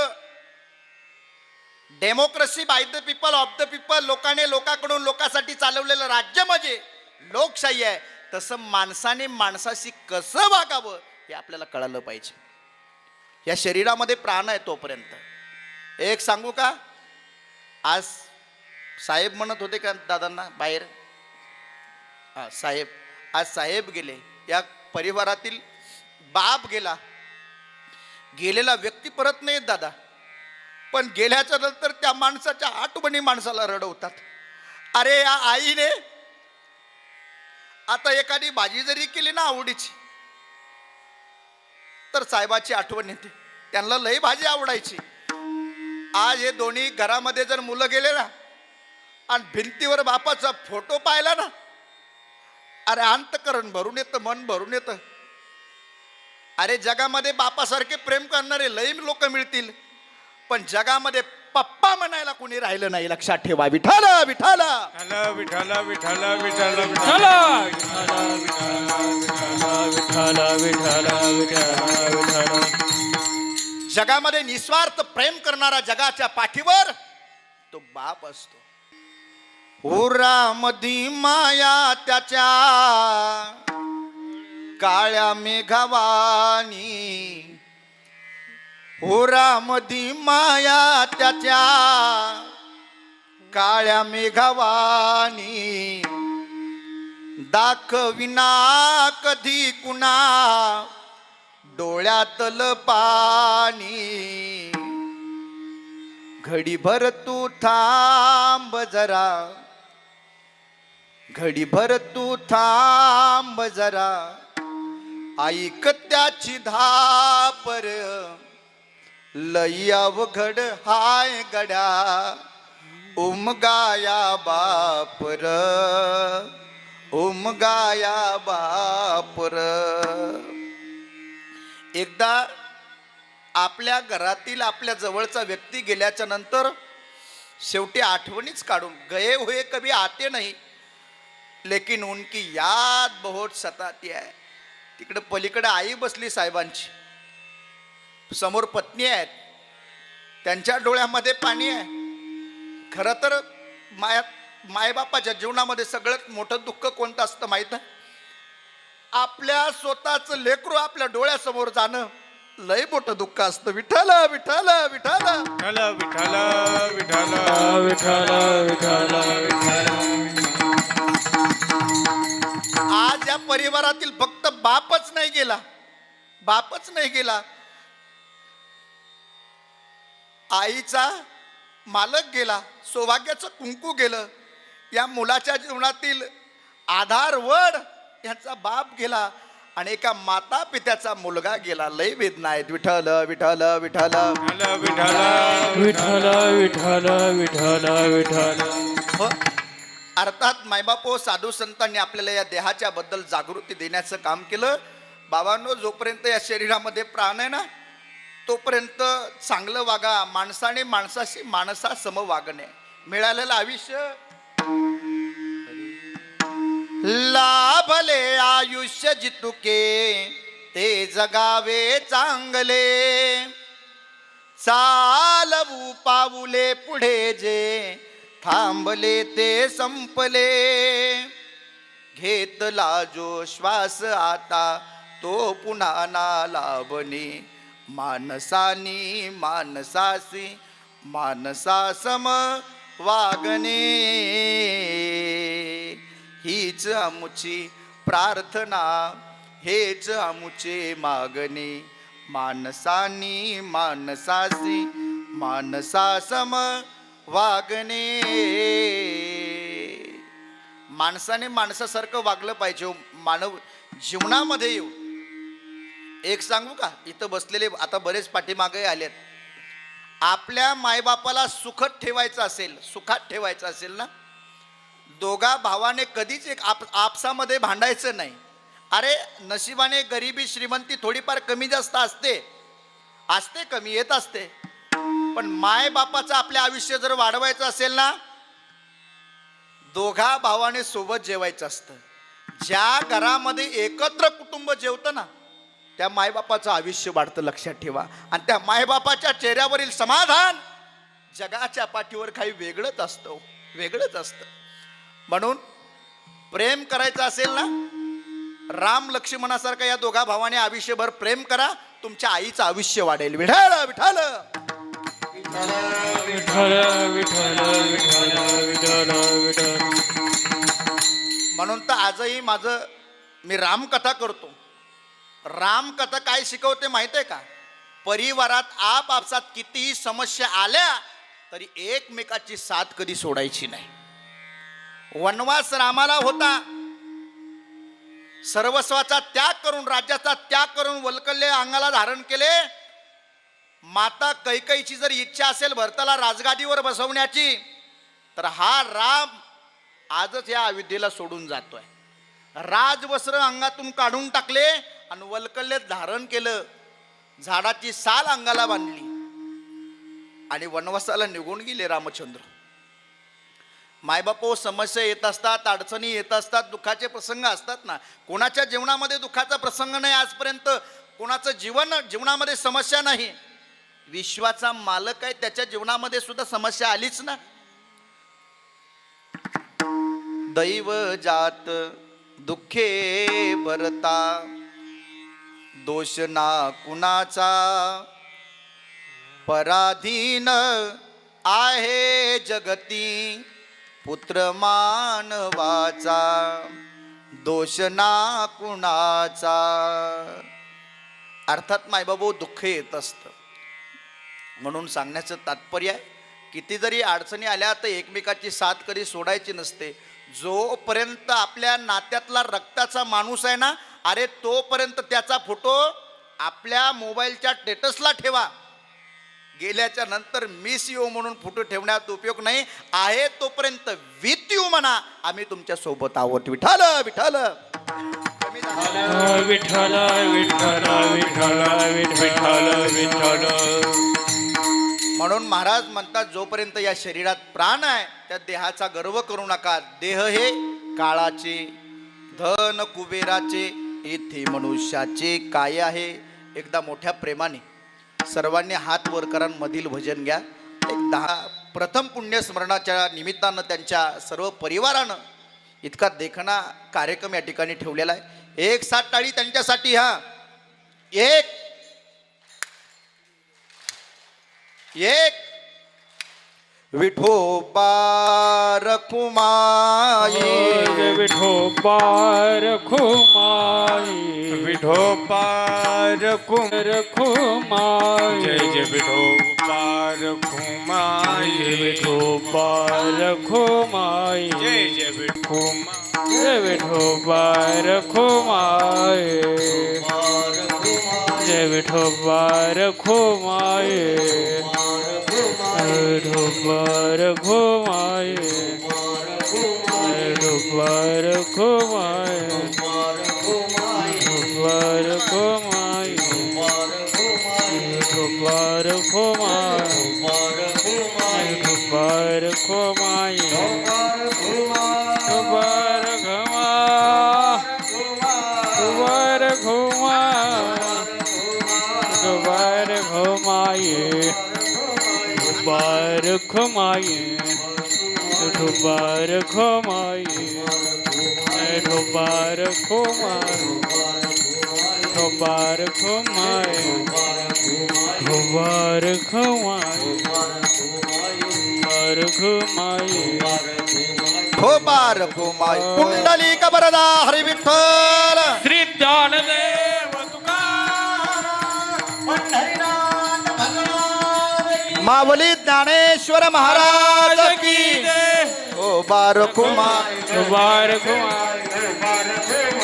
democracy by the people of the people, लोकांनी लोकांकडून लोकांसाठी चालवलेलं राज्य म्हणजे लोकशाही आहे. तसं माणसाने माणसाशी कसं वागावं हे आपल्याला कळालं पाहिजे. या शरीरामध्ये प्राण आहे तोपर्यंत. एक सांगू का, आज साहेब म्हणत होते का दादांना बाहेर, हा साहेब, आज साहेब गेले, या परिवारातील बाप गेला. गेलेला व्यक्ती परत नाही येत दादा, पण गेल्याच्या नंतर त्या माणसाच्या आठवणी माणसाला रडवतात. अरे या आईने आता एखादी भाजी जरी केली ना आवडीची, तर साहेबाची आठवण येते. त्यांना लई भाजी आवडायची. आज हे दोन्ही घरामध्ये जर मुलं गेले ना, आणि भिंतीवर बापाचा फोटो पाहिला ना, अरे अंतकरण भरून येतं, मन भरून येतं. अरे जगामध्ये बापासारखे प्रेम करणारे लई लोक मिळतील, पण जगामध्ये पप्पा म्हणायला कोणी राहिलं नाही. लक्षात ठेवा. विठाल विठाल विठ्ठल विठ्ठल विठ्ठल विठ्ठल विठ्ठल विठ्ठल विठ्ठल विठ्ठल. जगामध्ये निस्वार्थ प्रेम करणारा जगाच्या पाठीवर तो बाप असतो. ओरामधी माया त्याच्या काळ्या मेघवानी, ओरामधी माया त्याच्या काळ्या मेघवानी, दाखविना कधी कुणा डोळ्यातलं पाणी. घडीभर तू थांब जरा, घडीभर तू थांब जरा, ऐक त्याची धापर, लई अवघड हाय गड्या, उमगाया बापर, उमगाया बापर. एकदा आपल्या घरातील आपल्या जवळचा व्यक्ती गेल्याच्या नंतर शेवटी आठवणीच काढून, गए हुए कभी आते नहीं लेकिन उनकी याद बहुत सताती है. तिकडे पलीकडे आई बसली साहेबांची, समोर पत्नी आहेत, त्यांच्या डोळ्यामध्ये पाणी आहे. खरं तर मायबापाच्या जीवनामध्ये सगळ्यात मोठं दुःख कोणतं असतं माहीत आहे? आपल्या स्वतःचं लेकरू आपल्या डोळ्यासमोर जाणं लय मोठं दुःख असतं. विठ्ठल विठ्ठल विठ्ठल विठ्ठल विठ्ठल विठ्ठल विठ्ठल विठ्ठल. आज या परिवारातील फक्त बापच नाही गेला, बापच नाही गेला, आईचा मालक गेला, सौभाग्याचं कुंकू गेलं, या मुलाच्या जीवनातील आधारवड याचा बाप गेला, आणि एका माता पित्याचा मुलगा गेला. लय वेदना आहेत. विठ्ठल विठ्ठल विठ्ठल विठ्ठल विठ्ठल विठ्ठल विठ्ठल विठ्ठल. हो, अर्थात मायबाप साधू संतांनी आपल्याला या देहाच्या बद्दल जागृती देण्याचं काम केलं. बाबांनो, जोपर्यंत या शरीरामध्ये प्राण आहे ना, तोपर्यंत चांगलं वागा. माणसाने माणसाशी माणसा सम वागणे. मिळालेलं आयुष्य लाभले आयुष्य जितुके ते जगावे चांगले, चालवू पाऊले पुढे जे थांबले ते संपले, घेतला जो श्वास आता तो पुन्हा ना लाभणे, माणसानी माणसासी माणसा सम वागणे, हीच आमुची प्रार्थना हेच आमुचे मागणे, माणसानी माणसासी माणसा सम वागणे. माणसाने माणसासारखं वागलं पाहिजे. मानव जीवनामध्ये येऊ एक सांगू का, इथं बसलेले आता बरेच पाठीमागे आलेत. आपल्या मायबापाला सुखत ठेवायचं असेल, सुखात ठेवायचं असेल ना, दोघा भावाने कधीच एक आपसामध्ये भांडायचं नाही. अरे नशिबाने गरिबी श्रीमंती थोडीफार कमी जास्त असते, असते कमी येत असते, पण माय बापाचं आपल्या आयुष्य जर वाढवायचं असेल ना, दोघा भावाने सोबत जेवायचं असतं. ज्या घरामध्ये एकत्र कुटुंब जेवतं ना, त्या मायबापाचं आयुष्य वाढतं. लक्षात ठेवा. आणि त्या मायबापाच्या चेहऱ्यावरील समाधान जगाच्या पाठीवर काही वेगळंच असतं, वेगळंच असतं. म्हणून प्रेम करायचं असेल ना, राम लक्ष्मणासारखं या दोघा भावाने आयुष्यभर प्रेम करा, तुमच्या आईचं आयुष्य वाढेल. विठ्ठल विठ्ठल विठ्ठल विठ्ठल विठ्ठल विठ्ठल विठ्ठल. म्हणून तर आजही मी रामकथा करतो. रामकथा काय शिकवते माहिती आहे का? परिवारात आपसात कितीही समस्या आल्या तरी एकमेकाची साथ कधी सोडायची नाही. वनवास रामाला होता, सर्वस्वाचा त्याग करून, राज्याचा त्याग करून वल्कल्ले अंगाला धारण केले. माता कैकेयीची जर इच्छा असेल भरताला राजगादीवर बसवण्याची, तर हा राम आजच या अयोध्येला सोडून जातोय. राजवस्त्र अंगातून काढून टाकले आणि वल्कल्ले धारण केलं, झाडाची साल अंगाला बांधली आणि वनवासाला निघून गेले रामचंद्र. मायबापो, समस्या येत असतात, अडचणी येत असतात, दुःखाचे प्रसंग असतात ना. कोणाच्या जीवनामध्ये दुःखाचा प्रसंग नाही आजपर्यंत, कोणाचं जीवनामध्ये समस्या नाही. विश्वाचा मालक आहे, त्याच्या जीवनामध्ये सुद्धा समस्या आलीच ना. दैव जात दुःखे भरता, दोष ना कुणाचा, पराधीन आहे जगती पुत्र मानवाचा, दोष ना कुणाचा. अर्थात मायबाबू दुःख येत असतं, म्हणून सांगण्याचं तात्पर्य आहे, किती जरी अडचणी आल्या तर एकमेकाची साथ कधी सोडायची नसते. जोपर्यंत आपल्या नात्यातला रक्ताचा माणूस आहे ना, अरे तोपर्यंत त्याचा फोटो आपल्या मोबाईलच्या स्टेटसला ठेवा. गेल्याच्या नंतर मिस यू म्हणून फोटो ठेवण्यात उपयोग नाही. आहे तोपर्यंत विथ यू म्हणा, आम्ही तुमच्या सोबत आहोत. विठ्ठल विठ्ठल विठ्ठल विठ्ठल विठ्ठल विठ्ठल विठ्ठल. म्हणून महाराज म्हणतात, जोपर्यंत या शरीरात प्राण आहे त्या देहाचा गर्व करू नका. देह हे काळाचे, धन कुबेराचे, येथे मनुष्याचे काय आहे. एकदा मोठ्या प्रेमाने सर्वांनी हात वर करा, मधील भजन घ्या. एक 10 प्रथम पुण्यस्मरणाच्या निमित्तानं त्यांच्या सर्व परिवारानं इतका देखणा कार्यक्रम या ठिकाणी ठेवलेला आहे. एक साथ टाळी त्यांच्यासाठी. हा एक एक विठोबा रखुमाई, विठोबा रखुमाई, विठोबा रखुमाई, जय जय विठोबा रखुमाई, विठोबा रखुमाई, जय जय विठोबा, जय विठोबा रखुमाई, जय विठोबा रखुमाई, विठोबा रखुमाई, विठोबा रखुमाई, विठोबा रखुमाई, विठोबा रखुमाई, विठोबा रखुमाई, विठोबा रखुमाई, विठोबा रखुमाई, विठोबा रखुमाई, विठोबा रखुमाई, विठोबा रखुमाई, रखुमाई, ठोबा रखुमाई. पुंडलिक बरदा हरी विठ्ठल. श्री ज्ञानदेव मावली ज्ञानेश्वर महाराज की. ठोबा रखुमाई, विठोबा रखुमाई,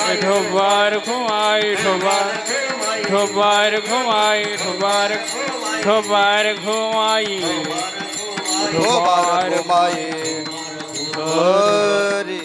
विठोबा रखुमाई, विठोबा रखुमाई, विठोबा रखुमाई, ठोबा रखुमाई. हरी